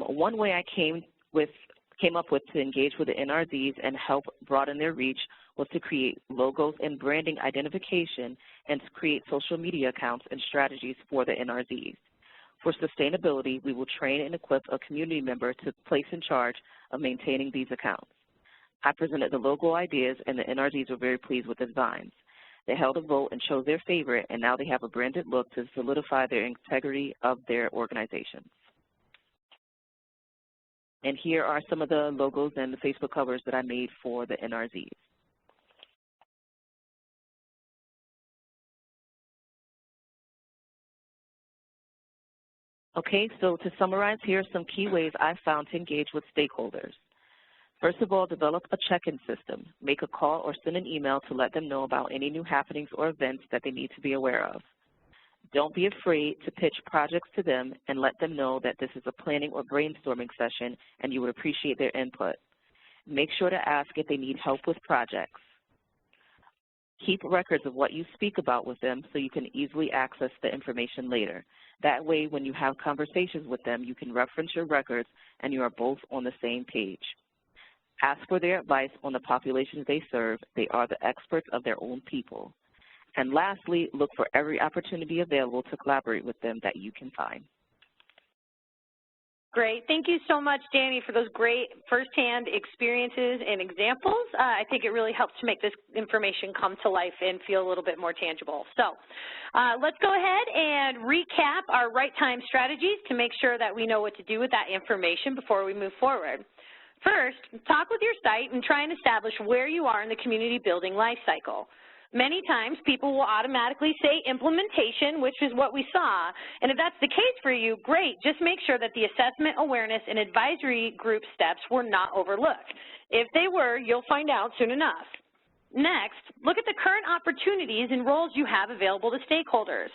One way I came up with to engage with the NRZs and help broaden their reach was to create logos and branding identification and to create social media accounts and strategies for the NRZs. For sustainability, we will train and equip a community member to place in charge of maintaining these accounts. I presented the logo ideas and the NRZs were very pleased with the designs. They held a vote and chose their favorite, and now they have a branded look to solidify their integrity of their organizations. And here are some of the logos and the Facebook covers that I made for the NRZs. Okay, so to summarize, here are some key ways I found to engage with stakeholders. First of all, develop a check-in system. Make a call or send an email to let them know about any new happenings or events that they need to be aware of. Don't be afraid to pitch projects to them and let them know that this is a planning or brainstorming session and you would appreciate their input. Make sure to ask if they need help with projects. Keep records of what you speak about with them so you can easily access the information later. That way, when you have conversations with them, you can reference your records and you are both on the same page. Ask for their advice on the populations they serve. They are the experts of their own people. And lastly, look for every opportunity available to collaborate with them that you can find. Great. Thank you so much, Danny, for those great firsthand experiences and examples. I think it really helps to make this information come to life and feel a little bit more tangible. So let's go ahead and recap our right time strategies to make sure that we know what to do with that information before we move forward. First, talk with your site and try and establish where you are in the community building life cycle. Many times, people will automatically say implementation, which is what we saw. And if that's the case for you, great. Just make sure that the assessment, awareness, and advisory group steps were not overlooked. If they were, you'll find out soon enough. Next, look at the current opportunities and roles you have available to stakeholders.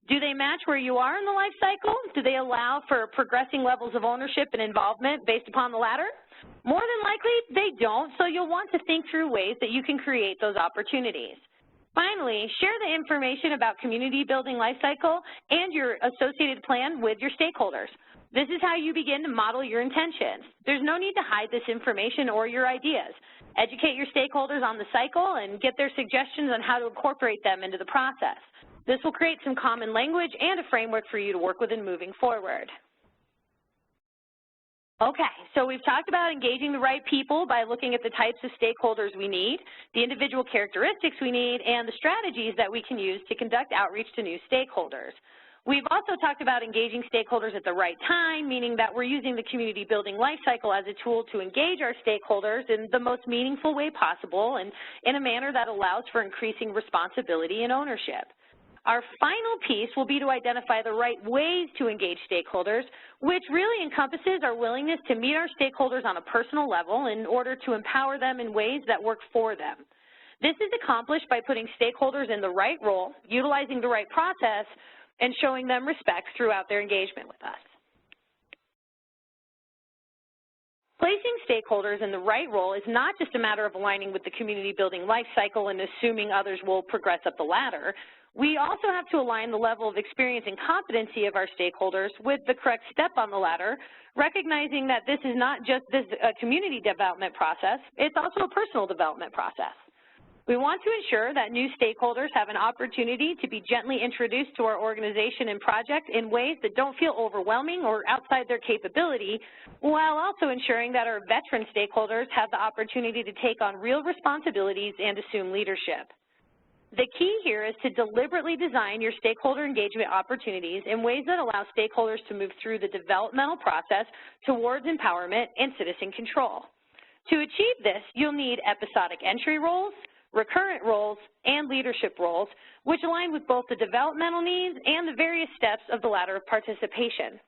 Do they match where you are in the life cycle? Do they allow for progressing levels of ownership and involvement based upon the latter? More than likely, they don't, so you'll want to think through ways that you can create those opportunities. Finally, share the information about community building lifecycle and your associated plan with your stakeholders. This is how you begin to model your intentions. There's no need to hide this information or your ideas. Educate your stakeholders on the cycle and get their suggestions on how to incorporate them into the process. This will create some common language and a framework for you to work with in moving forward. Okay, so we've talked about engaging the right people by looking at the types of stakeholders we need, the individual characteristics we need, and the strategies that we can use to conduct outreach to new stakeholders. We've also talked about engaging stakeholders at the right time, meaning that we're using the community building life cycle as a tool to engage our stakeholders in the most meaningful way possible and in a manner that allows for increasing responsibility and ownership. Our final piece will be to identify the right ways to engage stakeholders, which really encompasses our willingness to meet our stakeholders on a personal level in order to empower them in ways that work for them. This is accomplished by putting stakeholders in the right role, utilizing the right process, and showing them respect throughout their engagement with us. Placing stakeholders in the right role is not just a matter of aligning with the community building life cycle and assuming others will progress up the ladder. We also have to align the level of experience and competency of our stakeholders with the correct step on the ladder, recognizing that this is not just a community development process, it's also a personal development process. We want to ensure that new stakeholders have an opportunity to be gently introduced to our organization and project in ways that don't feel overwhelming or outside their capability, while also ensuring that our veteran stakeholders have the opportunity to take on real responsibilities and assume leadership. The key here is to deliberately design your stakeholder engagement opportunities in ways that allow stakeholders to move through the developmental process towards empowerment and citizen control. To achieve this, you'll need episodic entry roles, recurrent roles, and leadership roles, which align with both the developmental needs and the various steps of the ladder of participation.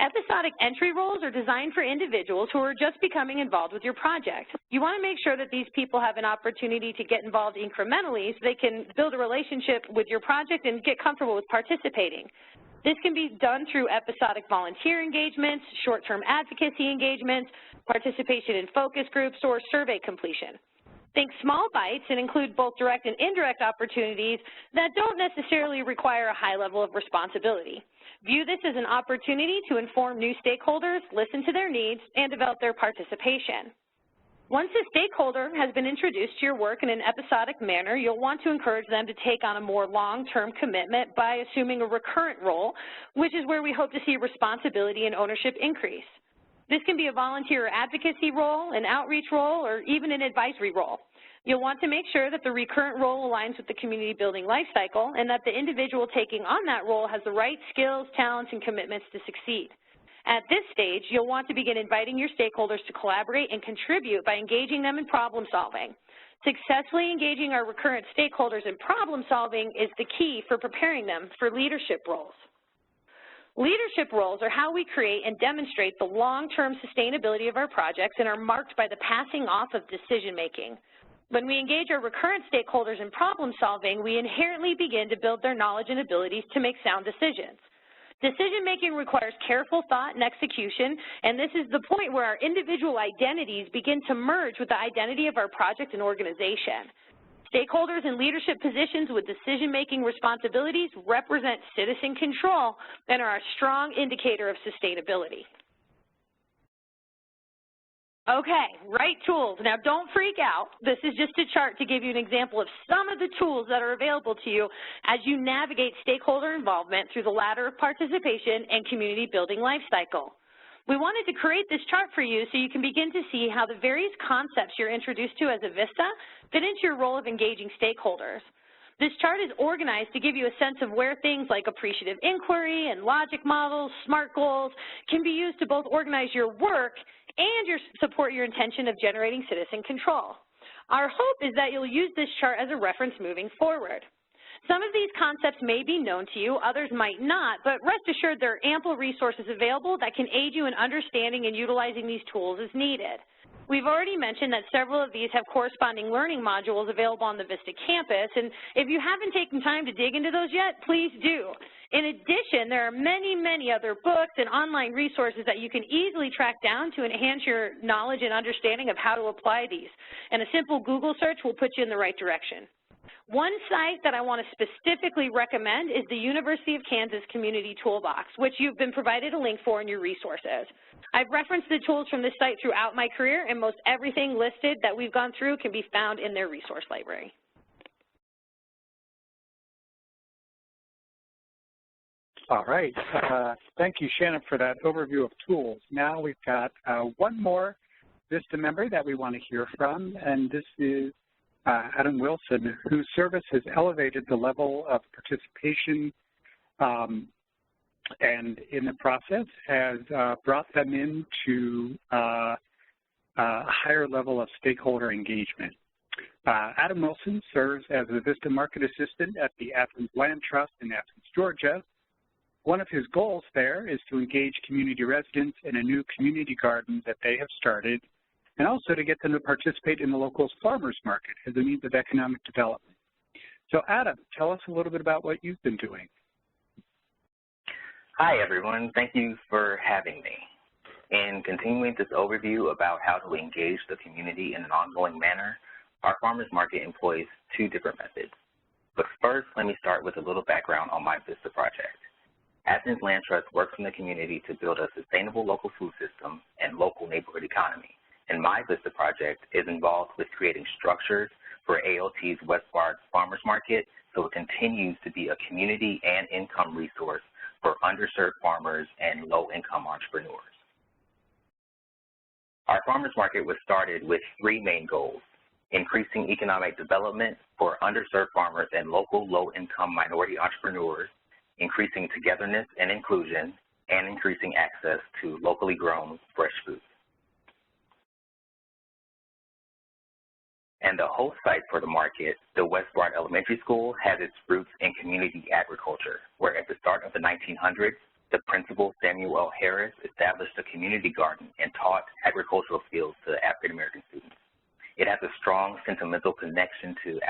Episodic entry roles are designed for individuals who are just becoming involved with your project. You want to make sure that these people have an opportunity to get involved incrementally so they can build a relationship with your project and get comfortable with participating. This can be done through episodic volunteer engagements, short-term advocacy engagements, participation in focus groups, or survey completion. Think small bites and include both direct and indirect opportunities that don't necessarily require a high level of responsibility. View this as an opportunity to inform new stakeholders, listen to their needs, and develop their participation. Once a stakeholder has been introduced to your work in an episodic manner, you'll want to encourage them to take on a more long-term commitment by assuming a recurrent role, which is where we hope to see responsibility and ownership increase. This can be a volunteer advocacy role, an outreach role, or even an advisory role. You'll want to make sure that the recurrent role aligns with the community building life cycle and that the individual taking on that role has the right skills, talents, and commitments to succeed. At this stage, you'll want to begin inviting your stakeholders to collaborate and contribute by engaging them in problem solving. Successfully engaging our recurrent stakeholders in problem solving is the key for preparing them for leadership roles. Leadership roles are how we create and demonstrate the long-term sustainability of our projects and are marked by the passing off of decision-making. When we engage our recurrent stakeholders in problem solving, we inherently begin to build their knowledge and abilities to make sound decisions. Decision-making requires careful thought and execution, and this is the point where our individual identities begin to merge with the identity of our project and organization. Stakeholders in leadership positions with decision-making responsibilities represent citizen control and are a strong indicator of sustainability. Okay, right tools. Now don't freak out. This is just a chart to give you an example of some of the tools that are available to you as you navigate stakeholder involvement through the ladder of participation and community building life cycle. We wanted to create this chart for you so you can begin to see how the various concepts you're introduced to as a VISTA fit into your role of engaging stakeholders. This chart is organized to give you a sense of where things like appreciative inquiry and logic models, SMART goals, can be used to both organize your work and support your intention of generating citizen control. Our hope is that you'll use this chart as a reference moving forward. Some of these concepts may be known to you, others might not, but rest assured there are ample resources available that can aid you in understanding and utilizing these tools as needed. We've already mentioned that several of these have corresponding learning modules available on the VISTA campus, and if you haven't taken time to dig into those yet, please do. In addition, there are many, many other books and online resources that you can easily track down to enhance your knowledge and understanding of how to apply these, and a simple Google search will put you in the right direction. One site that I want to specifically recommend is the University of Kansas Community Toolbox, which you've been provided a link for in your resources. I've referenced the tools from this site throughout my career, and most everything listed that we've gone through can be found in their resource library. All right. Thank you, Shannon, for that overview of tools. Now we've got one more VISTA member that we want to hear from, and this is Adam Wilson, whose service has elevated the level of participation and in the process has brought them into a higher level of stakeholder engagement. Adam Wilson serves as the VISTA Market Assistant at the Athens Land Trust in Athens, Georgia. One of his goals there is to engage community residents in a new community garden that they have started, and also to get them to participate in the local farmers market as a means of economic development. So Adam, tell us a little bit about what you've been doing. Hi everyone, thank you for having me. In continuing this overview about how to engage the community in an ongoing manner, our farmers market employs two different methods. But first, let me start with a little background on my VISTA project. Athens Land Trust works in the community to build a sustainable local food system and local neighborhood economy. And my VISTA project is involved with creating structures for ALT's Westward Farmers Market, so it continues to be a community and income resource for underserved farmers and low-income entrepreneurs. Our farmers market was started with 3 main goals: increasing economic development for underserved farmers and local low-income minority entrepreneurs, increasing togetherness and inclusion, and increasing access to locally grown fresh food. And the host site for the market, the Westward Elementary School, has its roots in community agriculture, where at the start of the 1900s, the principal, Samuel L. Harris, established a community garden and taught agricultural skills to African-American students. It has a strong sentimental connection to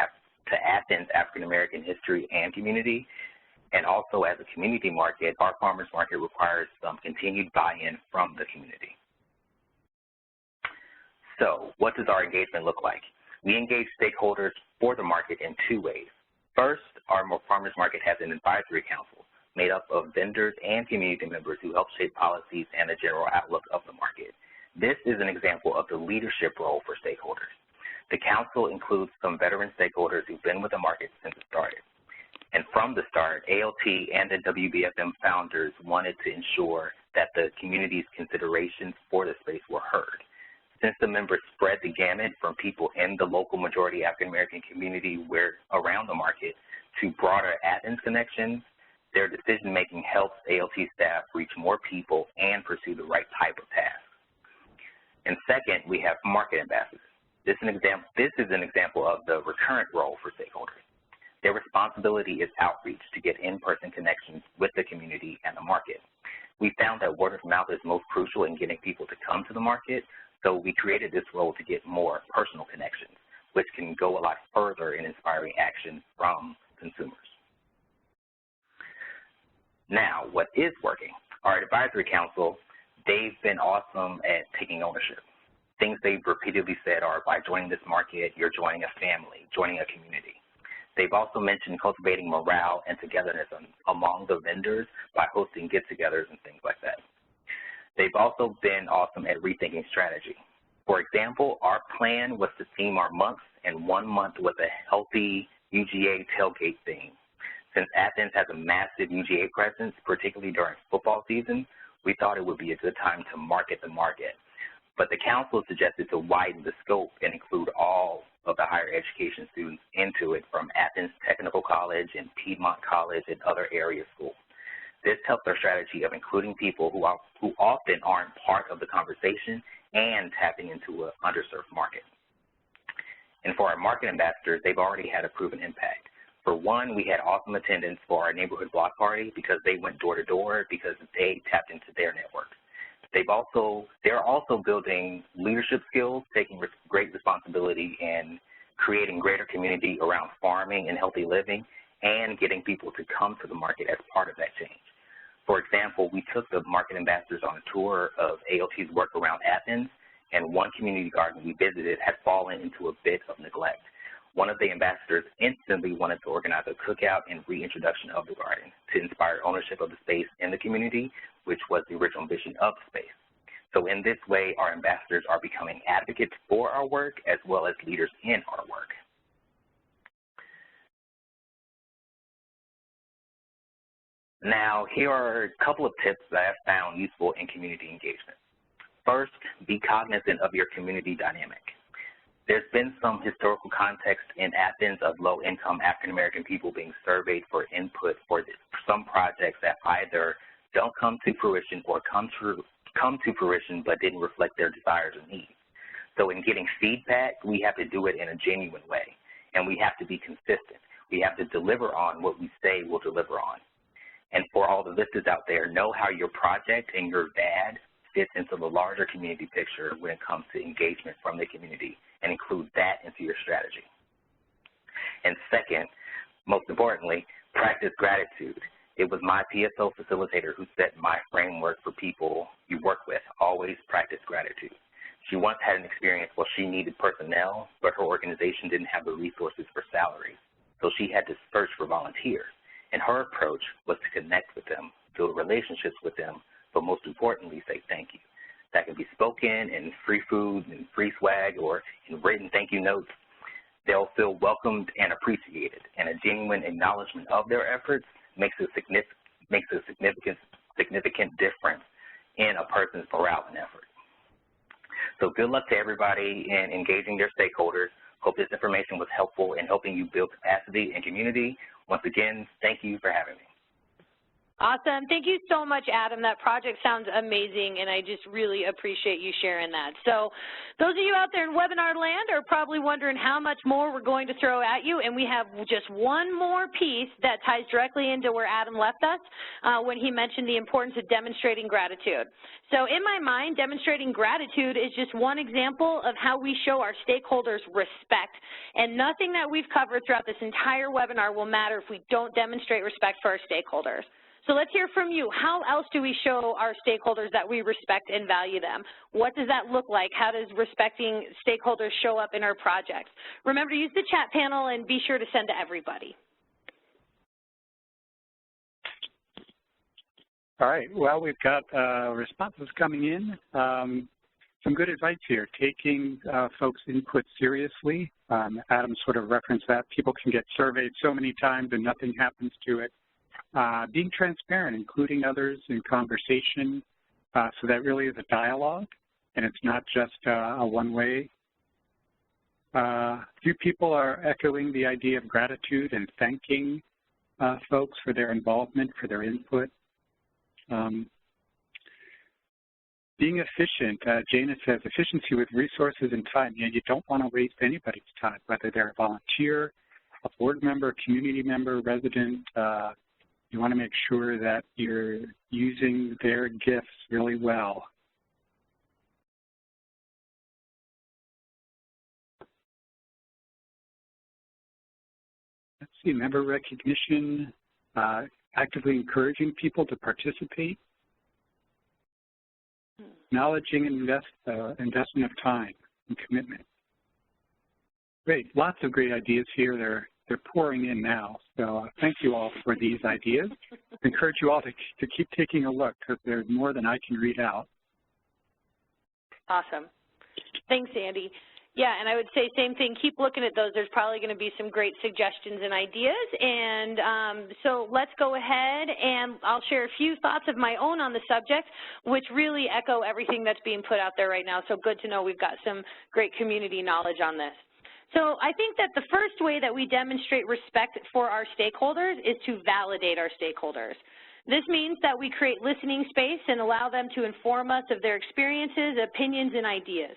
Athens' African-American history and community, and also as a community market, our farmers market requires some continued buy-in from the community. So what does our engagement look like? We engage stakeholders for the market in 2 ways. First, our farmers market has an advisory council made up of vendors and community members who help shape policies and the general outlook of the market. This is an example of the leadership role for stakeholders. The council includes some veteran stakeholders who've been with the market since it started. And from the start, ALT and the WBFM founders wanted to ensure that the community's considerations for the space were heard. Since the members spread the gamut from people in the local majority African-American community around the market to broader Athens connections, their decision-making helps ALT staff reach more people and pursue the right type of tasks. And second, we have market ambassadors. This is an example of the recurrent role for stakeholders. Their responsibility is outreach to get in-person connections with the community and the market. We found that word of mouth is most crucial in getting people to come to the market, so we created this role to get more personal connections, which can go a lot further in inspiring action from consumers. Now, what is working? Our advisory council, they've been awesome at taking ownership. Things they've repeatedly said are, by joining this market, you're joining a family, joining a community. They've also mentioned cultivating morale and togetherness among the vendors by hosting get-togethers and things like that. They've also been awesome at rethinking strategy. For example, our plan was to theme our months, and 1 month was a healthy UGA tailgate theme. Since Athens has a massive UGA presence, particularly during football season, we thought it would be a good time to market the market. But the council suggested to widen the scope and include all of the higher education students into it, from Athens Technical College and Piedmont College and other area schools. This helps our strategy of including people who often aren't part of the conversation and tapping into an underserved market. And for our market ambassadors, they've already had a proven impact. For one, we had awesome attendance for our neighborhood block party because they went door to door because they tapped into their network. They're also building leadership skills, taking great responsibility in creating greater community around farming and healthy living, and getting people to come to the market as part of that change. For example, we took the market ambassadors on a tour of ALT's work around Athens, and one community garden we visited had fallen into a bit of neglect. One of the ambassadors instantly wanted to organize a cookout and reintroduction of the garden to inspire ownership of the space in the community, which was the original vision of the space. So in this way, our ambassadors are becoming advocates for our work as well as leaders in our work. Now, here are a couple of tips that I've found useful in community engagement. First, be cognizant of your community dynamic. There's been some historical context in Athens of low-income African-American people being surveyed for input for some projects that either don't come to fruition or come to fruition but didn't reflect their desires or needs. So in getting feedback, we have to do it in a genuine way, and we have to be consistent. We have to deliver on what we say we'll deliver on. And for all the listeners out there, know how your project and your dad fits into the larger community picture when it comes to engagement from the community, and include that into your strategy. And second, most importantly, practice gratitude. It was my PSO facilitator who set my framework for people you work with: always practice gratitude. She once had an experience where she needed personnel, but her organization didn't have the resources for salaries, so she had to search for volunteers. And her approach was to connect with them, build relationships with them, but most importantly, say thank you. That could be spoken in free food and free swag, or in written thank you notes. they'll feel welcomed and appreciated, and a genuine acknowledgement of their efforts makes a significant difference in a person's morale and effort. So good luck to everybody in engaging their stakeholders. Hope this information was helpful in helping you build capacity and community. Once again, thank you for having me. Awesome. Thank you so much, Adam. That project sounds amazing, and I just really appreciate you sharing that. So those of you out there in webinar land are probably wondering how much more we're going to throw at you, and we have just one more piece that ties directly into where Adam left us when he mentioned the importance of demonstrating gratitude. So in my mind, demonstrating gratitude is just one example of how we show our stakeholders respect, and nothing that we've covered throughout this entire webinar will matter if we don't demonstrate respect for our stakeholders. So let's hear from you. How else do we show our stakeholders that we respect and value them? What does that look like? How does respecting stakeholders show up in our projects? Remember to use the chat panel and be sure to send to everybody. All right, well, we've got responses coming in. Some good advice here, taking folks' input seriously. Adam sort of referenced that. People can get surveyed so many times and nothing happens to it. Being transparent, including others in conversation, so that really is a dialogue, and it's not just a one-way. Few people are echoing the idea of gratitude and thanking folks for their involvement, for their input. Being efficient, Jana says, efficiency with resources and time. You don't want to waste anybody's time, whether they're a volunteer, a board member, community member, resident. You want to make sure that you're using their gifts really well. Let's see, member recognition, actively encouraging people to participate, acknowledging investment of time and commitment. Great, lots of great ideas here. They're pouring in now, so thank you all for these ideas. I encourage you all to keep taking a look because there's more than I can read out. Awesome. Thanks, Andy. Yeah, and I would say same thing, keep looking at those. There's probably going to be some great suggestions and ideas, and so let's go ahead and I'll share a few thoughts of my own on the subject, which really echo everything that's being put out there right now, so good to know we've got some great community knowledge on this. So I think that the first way that we demonstrate respect for our stakeholders is to validate our stakeholders. This means that we create listening space and allow them to inform us of their experiences, opinions, and ideas.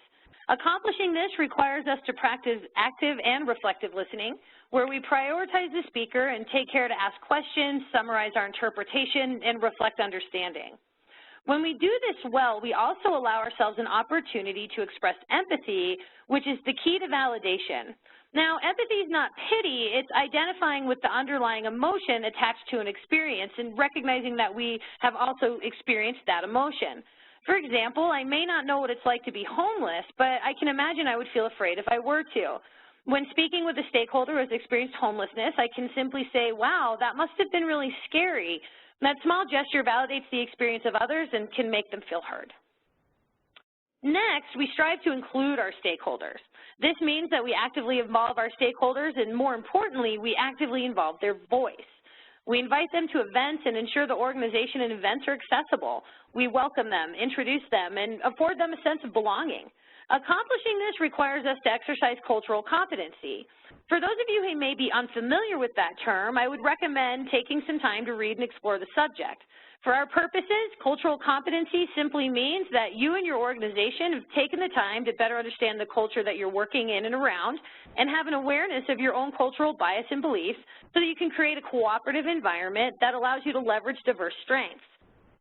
Accomplishing this requires us to practice active and reflective listening, where we prioritize the speaker and take care to ask questions, summarize our interpretation, and reflect understanding. When we do this well, we also allow ourselves an opportunity to express empathy, which is the key to validation. Now, empathy is not pity, it's identifying with the underlying emotion attached to an experience and recognizing that we have also experienced that emotion. For example, I may not know what it's like to be homeless, but I can imagine I would feel afraid if I were to. When speaking with a stakeholder who has experienced homelessness, I can simply say, wow, that must have been really scary. That small gesture validates the experience of others and can make them feel heard. Next, we strive to include our stakeholders. This means that we actively involve our stakeholders and, more importantly, we actively involve their voice. We invite them to events and ensure the organization and events are accessible. We welcome them, introduce them, and afford them a sense of belonging. Accomplishing this requires us to exercise cultural competency. For those of you who may be unfamiliar with that term, I would recommend taking some time to read and explore the subject. For our purposes, cultural competency simply means that you and your organization have taken the time to better understand the culture that you're working in and around and have an awareness of your own cultural bias and beliefs so that you can create a cooperative environment that allows you to leverage diverse strengths.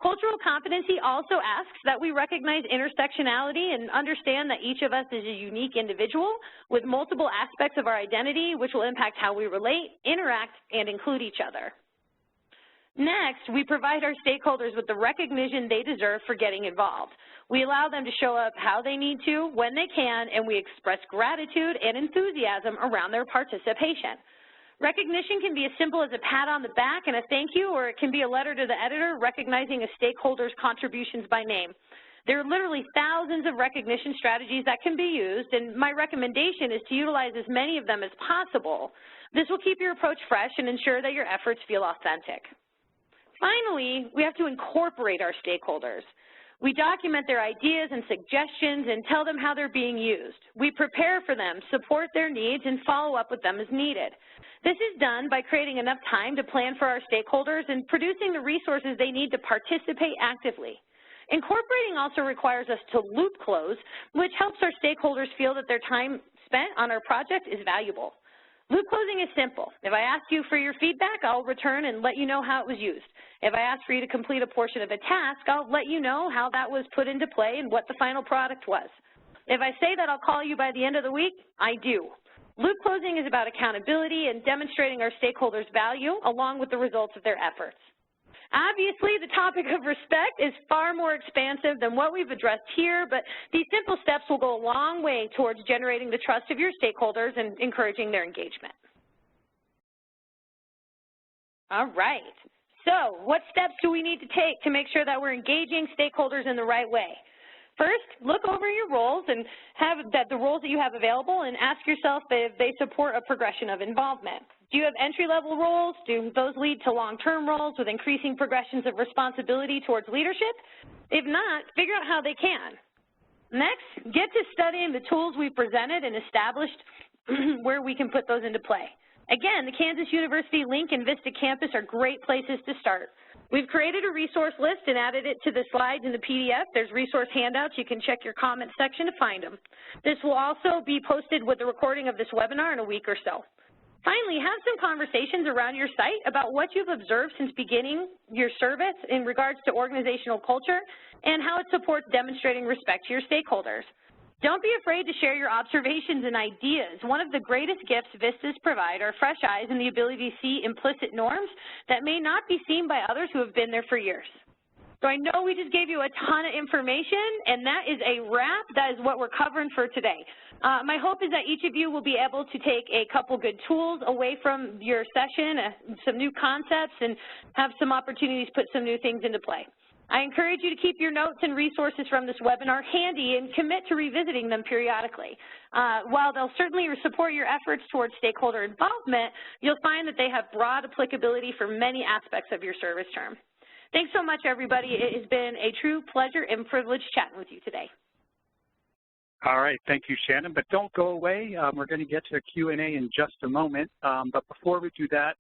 Cultural competency also asks that we recognize intersectionality and understand that each of us is a unique individual with multiple aspects of our identity which will impact how we relate, interact, and include each other. Next, we provide our stakeholders with the recognition they deserve for getting involved. We allow them to show up how they need to, when they can, and we express gratitude and enthusiasm around their participation. Recognition can be as simple as a pat on the back and a thank you, or it can be a letter to the editor recognizing a stakeholder's contributions by name. There are literally thousands of recognition strategies that can be used, and my recommendation is to utilize as many of them as possible. This will keep your approach fresh and ensure that your efforts feel authentic. Finally, we have to incorporate our stakeholders. We document their ideas and suggestions and tell them how they're being used. We prepare for them, support their needs, and follow up with them as needed. This is done by creating enough time to plan for our stakeholders and producing the resources they need to participate actively. Incorporating also requires us to loop close, which helps our stakeholders feel that their time spent on our project is valuable. Loop closing is simple. If I ask you for your feedback, I'll return and let you know how it was used. If I ask for you to complete a portion of a task, I'll let you know how that was put into play and what the final product was. If I say that I'll call you by the end of the week, I do. Loop closing is about accountability and demonstrating our stakeholders' value along with the results of their efforts. Obviously, the topic of respect is far more expansive than what we've addressed here, but these simple steps will go a long way towards generating the trust of your stakeholders and encouraging their engagement. All right, so what steps do we need to take to make sure that we're engaging stakeholders in the right way? First, look over your roles and have the roles that you have available and ask yourself if they support a progression of involvement. Do you have entry-level roles? Do those lead to long-term roles with increasing progressions of responsibility towards leadership? If not, figure out how they can. Next, get to studying the tools we've presented and established where we can put those into play. Again, the Kansas University link and Vista Campus are great places to start. We've created a resource list and added it to the slides in the PDF. There's resource handouts. You can check your comments section to find them. This will also be posted with the recording of this webinar in a week or so. Finally, have some conversations around your site about what you've observed since beginning your service in regards to organizational culture and how it supports demonstrating respect to your stakeholders. Don't be afraid to share your observations and ideas. One of the greatest gifts VISTAs provide are fresh eyes and the ability to see implicit norms that may not be seen by others who have been there for years. So I know we just gave you a ton of information, and that is a wrap. That is what we're covering for today. My hope is that each of you will be able to take a couple good tools away from your session, some new concepts, and have some opportunities to put some new things into play. I encourage you to keep your notes and resources from this webinar handy and commit to revisiting them periodically. While they'll certainly support your efforts towards stakeholder involvement, you'll find that they have broad applicability for many aspects of your service term. Thanks so much, everybody. It has been a true pleasure and privilege chatting with you today. All right, thank you, Shannon. But don't go away. We're going to get to Q&A in just a moment. But before we do that,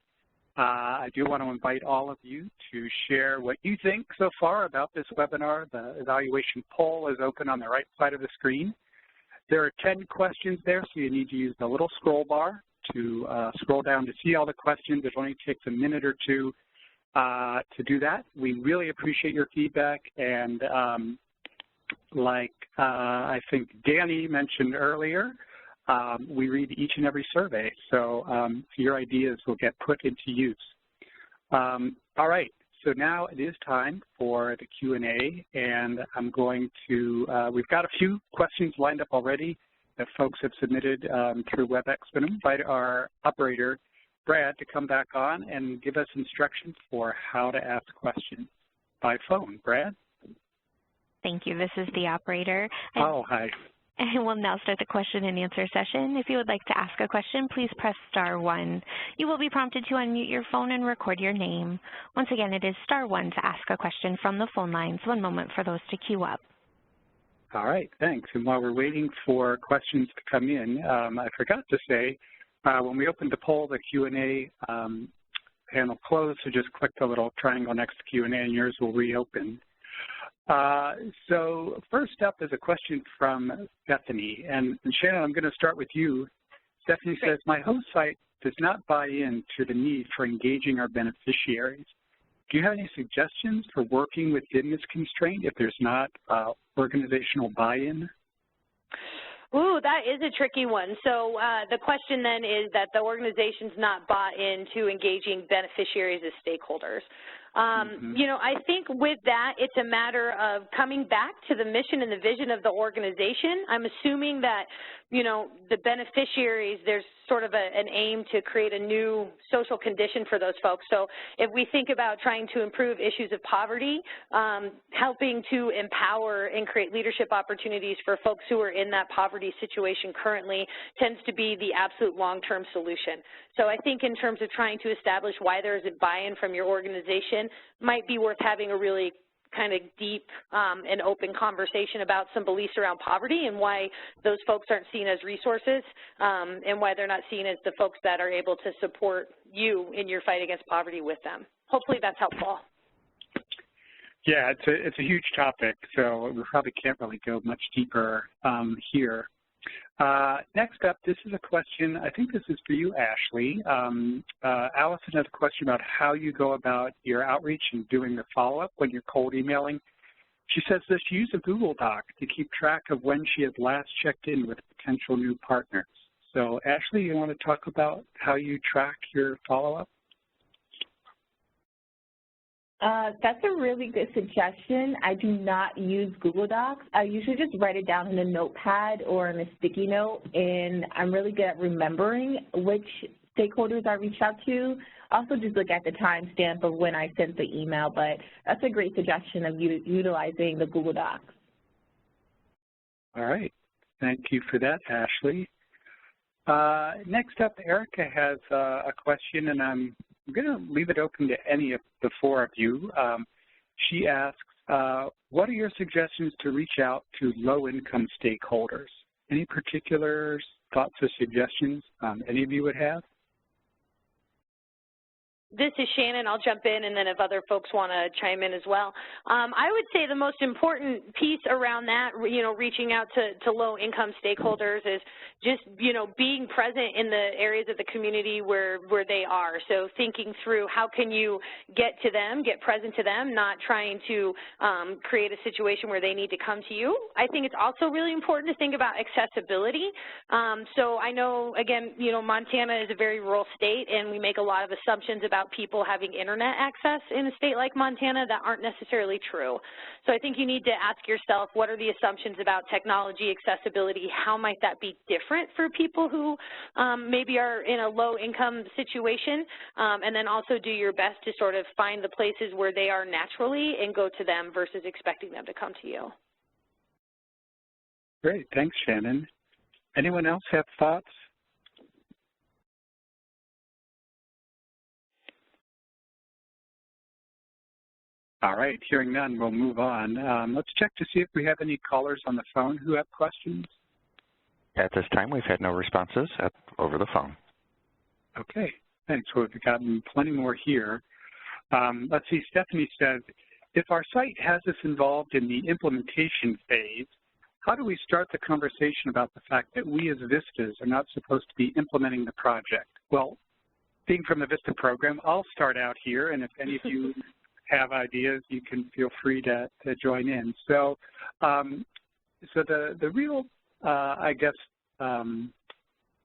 I do want to invite all of you to share what you think so far about this webinar. The evaluation poll is open on the right side of the screen. There are 10 questions there, so you need to use the little scroll bar to scroll down to see all the questions. It only takes a minute or two to do that. We really appreciate your feedback, and like I think Danny mentioned earlier, we read each and every survey, so your ideas will get put into use. All right, so now it is time for the Q&A, and I'm going to, we've got a few questions lined up already that folks have submitted through WebEx, but I'm going to invite our operator, Brad, to come back on and give us instructions for how to ask questions by phone. Brad? Thank you. This is the operator. Oh, hi. And we'll now start the question and answer session. If you would like to ask a question, please press *1. You will be prompted to unmute your phone and record your name. Once again, it is *1 to ask a question from the phone lines. One moment for those to queue up. All right, thanks. And while we're waiting for questions to come in, I forgot to say, when we opened the poll, the Q&A panel closed, so just click the little triangle next to Q&A and yours will reopen. So first up is a question from Stephanie. And Shannon, I'm going to start with you. Stephanie says, my host site does not buy into the need for engaging our beneficiaries. Do you have any suggestions for working within this constraint if there's not organizational buy-in? Ooh, that is a tricky one. So the question then is that the organization's not bought into engaging beneficiaries as stakeholders. You know, I think with that, it's a matter of coming back to the mission and the vision of the organization. I'm assuming that, you know, the beneficiaries, there's sort of an aim to create a new social condition for those folks. So if we think about trying to improve issues of poverty, helping to empower and create leadership opportunities for folks who are in that poverty situation currently tends to be the absolute long-term solution. So I think in terms of trying to establish why there is a buy-in from your organization might be worth having a really kind of deep and open conversation about some beliefs around poverty and why those folks aren't seen as resources and why they're not seen as the folks that are able to support you in your fight against poverty with them. Hopefully that's helpful. Yeah, it's a huge topic, so we probably can't really go much deeper here. Next up, this is a question, I think this is for you, Ashley. Allison has a question about how you go about your outreach and doing the follow-up when you're cold emailing. She says that she uses a Google Doc to keep track of when she has last checked in with potential new partners. So, Ashley, you want to talk about how you track your follow-up? That's a really good suggestion. I do not use Google Docs. I usually just write it down in a notepad or in a sticky note, and I'm really good at remembering which stakeholders I reached out to. Also just look at the timestamp of when I sent the email, but that's a great suggestion of utilizing the Google Docs. All right. Thank you for that, Ashley. Next up, Erica has a question, and I'm going to leave it open to any of the four of you. She asks, what are your suggestions to reach out to low-income stakeholders? Any particular thoughts or suggestions any of you would have? This is Shannon. I'll jump in, and then if other folks want to chime in as well. I would say the most important piece around that, you know, reaching out to low-income stakeholders is just, you know, being present in the areas of the community where they are. So thinking through how can you get to them, get present to them, not trying to create a situation where they need to come to you. I think it's also really important to think about accessibility. So I know, again, you know, Montana is a very rural state, and we make a lot of assumptions about people having internet access in a state like Montana that aren't necessarily true. So I think you need to ask yourself, what are the assumptions about technology accessibility? How might that be different for people who maybe are in a low income situation? And then also do your best to sort of find the places where they are naturally and go to them versus expecting them to come to you. Great, thanks, Shannon. Anyone else have thoughts? All right, hearing none, we'll move on. Let's check to see if we have any callers on the phone who have questions. At this time, we've had no responses over the phone. Okay, thanks. Well, we've gotten plenty more here. Let's see, Stephanie says, if our site has us involved in the implementation phase, how do we start the conversation about the fact that we as VISTAs are not supposed to be implementing the project? Well, being from the VISTA program, I'll start out here, and if any of you have ideas, you can feel free to join in. So, the real, I guess,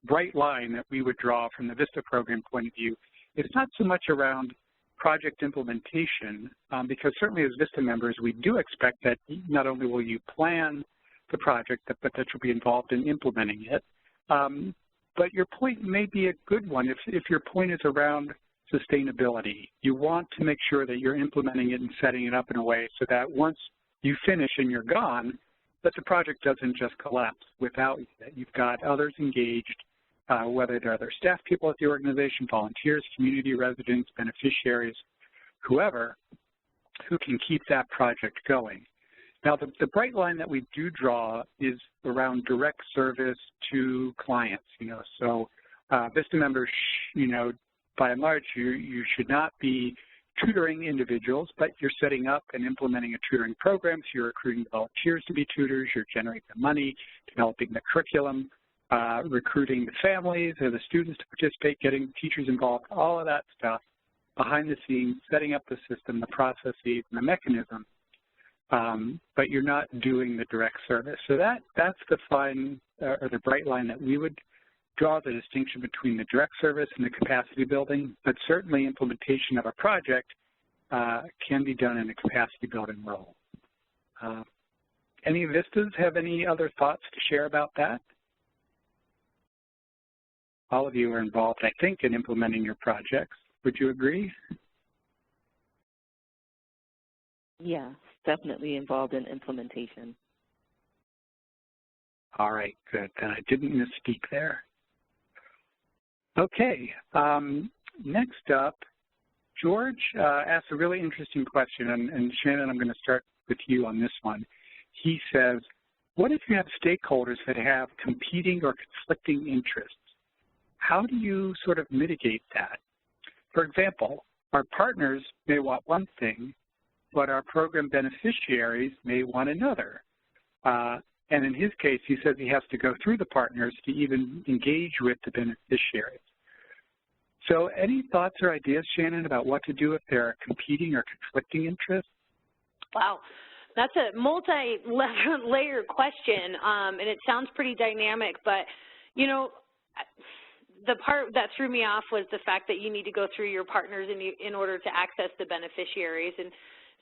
bright line that we would draw from the VISTA program point of view is not so much around project implementation, because certainly as VISTA members, we do expect that not only will you plan the project, but that you'll be involved in implementing it. But your point may be a good one if your point is around sustainability. You want to make sure that you're implementing it and setting it up in a way so that once you finish and you're gone, that the project doesn't just collapse without you, that you've got others engaged, whether they're other staff people at the organization, volunteers, community residents, beneficiaries, whoever, who can keep that project going. Now, the bright line that we do draw is around direct service to clients, so VISTA members, by and large, you should not be tutoring individuals, but you're setting up and implementing a tutoring program, so you're recruiting volunteers to be tutors, you're generating the money, developing the curriculum, recruiting the families or the students to participate, getting teachers involved, all of that stuff behind the scenes, setting up the system, the processes, and the mechanism, but you're not doing the direct service. So that's the fine, or the bright line that we would draw the distinction between the direct service and the capacity building, but certainly implementation of a project can be done in a capacity building role. Any Vistas have any other thoughts to share about that? All of you are involved, I think, in implementing your projects. Would you agree? Yeah, definitely involved in implementation. All right, good. Then I didn't misspeak there. Okay, next up, George asked a really interesting question, and Shannon, I'm going to start with you on this one. He says, what if you have stakeholders that have competing or conflicting interests? How do you sort of mitigate that? For example, our partners may want one thing, but our program beneficiaries may want another. And in his case, he says he has to go through the partners to even engage with the beneficiaries. So any thoughts or ideas, Shannon, about what to do if there are competing or conflicting interests? Wow, that's a multi-layered question, and it sounds pretty dynamic, but, you know, the part that threw me off was the fact that you need to go through your partners in order to access the beneficiaries. And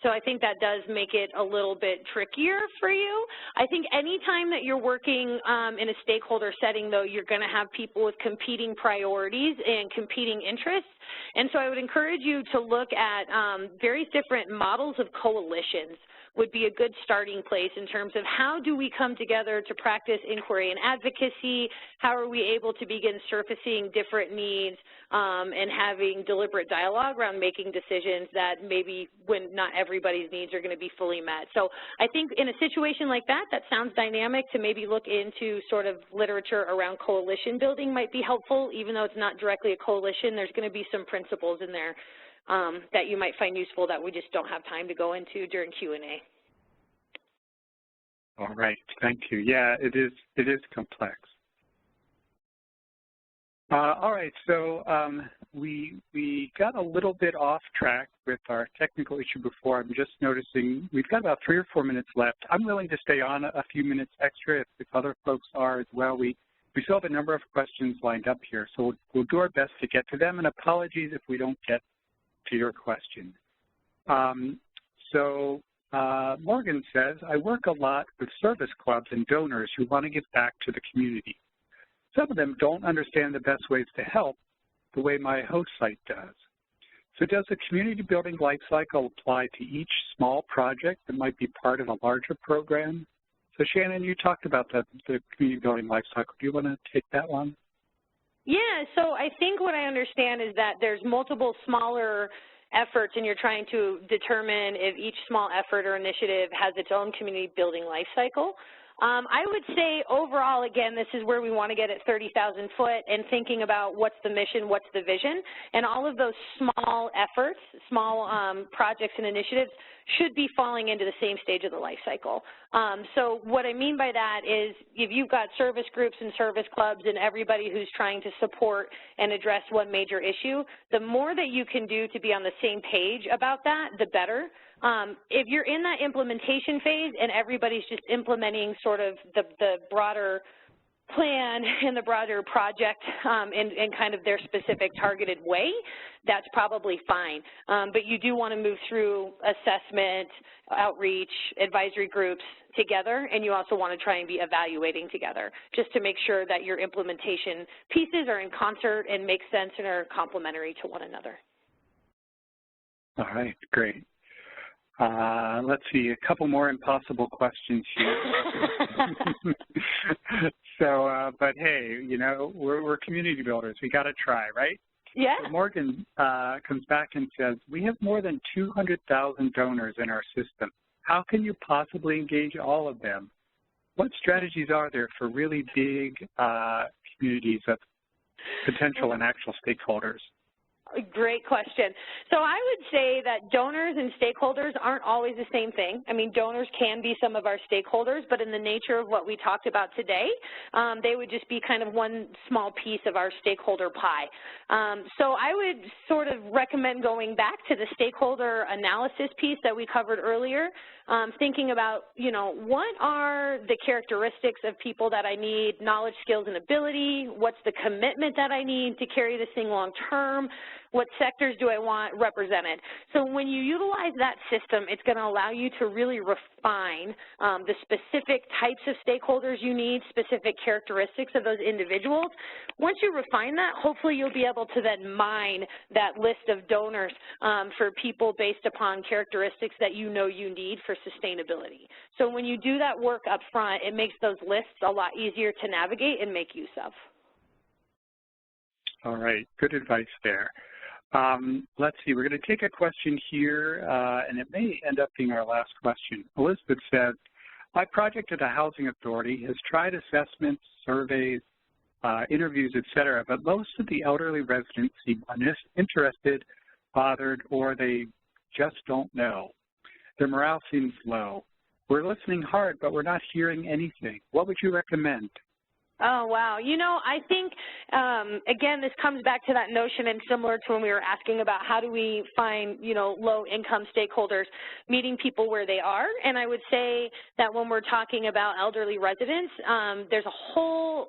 so I think that does make it a little bit trickier for you. I think any time that you're working in a stakeholder setting, though, you're going to have people with competing priorities and competing interests. And so I would encourage you to look at various different models of coalitions would be a good starting place in terms of how do we come together to practice inquiry and advocacy, how are we able to begin surfacing different needs and having deliberate dialogue around making decisions that maybe when not everybody's needs are going to be fully met. So I think in a situation like that, that sounds dynamic to maybe look into sort of literature around coalition building might be helpful, even though it's not directly a coalition, there's going to be some principles in there that you might find useful that we just don't have time to go into during Q&A. All right, thank you. Yeah, it is complex. All right, so we got a little bit off track with our technical issue before. I'm just noticing we've got about 3 or 4 minutes left. I'm willing to stay on a few minutes extra if other folks are as well. We still have a number of questions lined up here, so we'll do our best to get to them, and apologies if we don't get to your question. Morgan says, I work a lot with service clubs and donors who want to give back to the community. Some of them don't understand the best ways to help the way my host site does. So does the community building life cycle apply to each small project that might be part of a larger program? So Shannon, you talked about the community building life cycle. Do you want to take that one? Yeah, so I think what I understand is that there's multiple smaller efforts and you're trying to determine if each small effort or initiative has its own community building life cycle. I would say overall, again, this is where we want to get at 30,000 foot and thinking about what's the mission, what's the vision, and all of those small efforts, small projects and initiatives should be falling into the same stage of the life cycle. So what I mean by that is if you've got service groups and service clubs and everybody who's trying to support and address one major issue, the more that you can do to be on the same page about that, the better. If you're in that implementation phase and everybody's just implementing sort of the broader plan and the broader project in kind of their specific targeted way, that's probably fine. But you do want to move through assessment, outreach, advisory groups together, and you also want to try and be evaluating together just to make sure that your implementation pieces are in concert and make sense and are complementary to one another. All right, great. Let's see, a couple more impossible questions here. But hey, you know, we're community builders. We got to try, right? Yeah. So Morgan comes back and says, we have more than 200,000 donors in our system. How can you possibly engage all of them? What strategies are there for really big communities of potential and actual stakeholders? Great question. So I would say that donors and stakeholders aren't always the same thing. I mean, donors can be some of our stakeholders, but in the nature of what we talked about today, they would just be kind of one small piece of our stakeholder pie. So I would sort of recommend going back to the stakeholder analysis piece that we covered earlier, thinking about, you know, what are the characteristics of people that I need, knowledge, skills, and ability, what's the commitment that I need to carry this thing long term, What sectors do I want represented? So when you utilize that system, it's going to allow you to really refine the specific types of stakeholders you need, specific characteristics of those individuals. Once you refine that, hopefully you'll be able to then mine that list of donors for people based upon characteristics that you know you need for sustainability. So when you do that work up front, it makes those lists a lot easier to navigate and make use of. All right, good advice there. Let's see, we're going to take a question here, and it may end up being our last question. Elizabeth said, my project at a housing authority has tried assessments, surveys, interviews, et cetera, but most of the elderly residents seem uninterested, bothered, or they just don't know. Their morale seems low. We're listening hard, but we're not hearing anything. What would you recommend? Oh, wow. You know, I think, again, this comes back to that notion and similar to when we were asking about how do we find, you know, low-income stakeholders, meeting people where they are. And I would say that when we're talking about elderly residents, there's a whole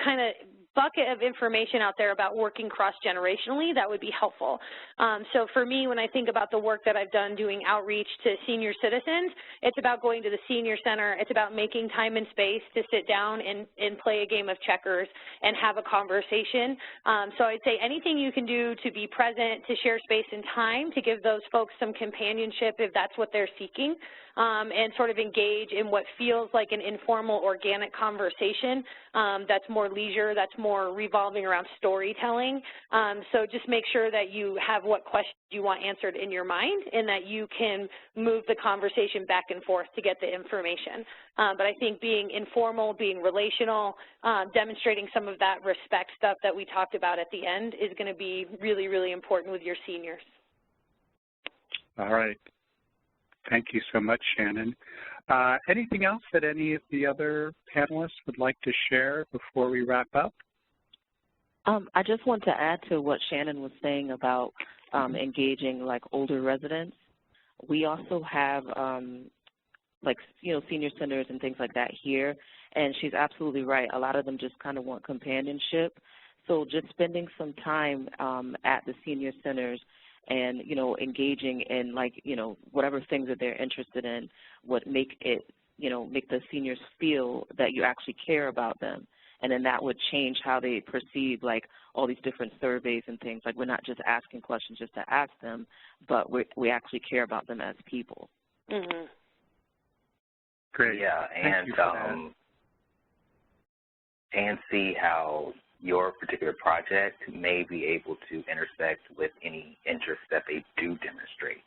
kind of bucket of information out there about working cross-generationally that would be helpful. So for me, when I think about the work that I've done doing outreach to senior citizens, it's about going to the senior center. It's about making time and space to sit down and play a game of checkers and have a conversation. So I'd say anything you can do to be present, to share space and time, to give those folks some companionship if that's what they're seeking, and sort of engage in what feels like an informal, organic conversation that's more leisure, that's more revolving around storytelling. So just make sure that you have what questions you want answered in your mind and that you can move the conversation back and forth to get the information. But I think being informal, being relational, demonstrating some of that respect stuff that we talked about at the end is going to be really, really important with your seniors. All right. Thank you so much, Shannon. Anything else that any of the other panelists would like to share before we wrap up? I just want to add to what Shannon was saying about engaging like older residents. We also have like, you know, senior centers and things like that here, and she's absolutely right. A lot of them just kind of want companionship. So just spending some time at the senior centers and, you know, engaging in, like, you know, whatever things that they're interested in would make it, you know, make the seniors feel that you actually care about them. And then that would change how they perceive, like, all these different surveys and things. Like, we're not just asking questions just to ask them, but we actually care about them as people. Mm-hmm. Great. Yeah, and see how your particular project may be able to intersect with any interests that they do demonstrate.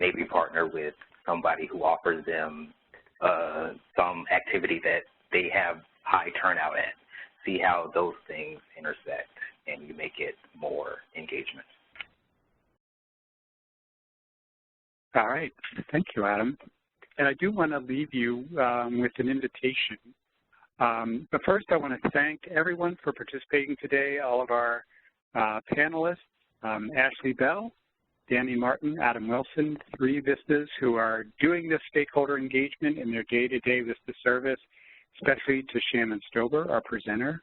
Maybe partner with somebody who offers them some activity that they have high turnout at. See how those things intersect and you make it more engagement. All right. Thank you, Adam. And I do want to leave you with an invitation. But first, I want to thank everyone for participating today, all of our panelists, Ashley Bell, Danny Martin, Adam Wilson, 3 Vistas who are doing this stakeholder engagement in their day-to-day Vista service, especially to Shannon Stober, our presenter,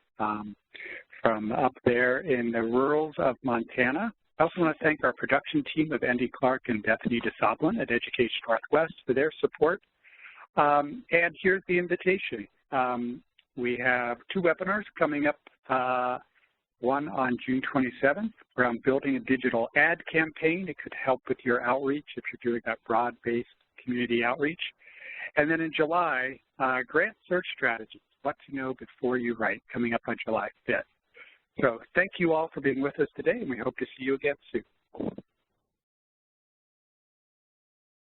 from up there in the rurals of Montana. I also want to thank our production team of Andy Clark and Bethany DeSoblin at Education Northwest for their support. And here's the invitation. We have 2 webinars coming up, one on June 27th around building a digital ad campaign. It could help with your outreach if you're doing that broad-based community outreach. And then in July, grant search strategies, what to know before you write, coming up on July 5th. So thank you all for being with us today, and we hope to see you again soon.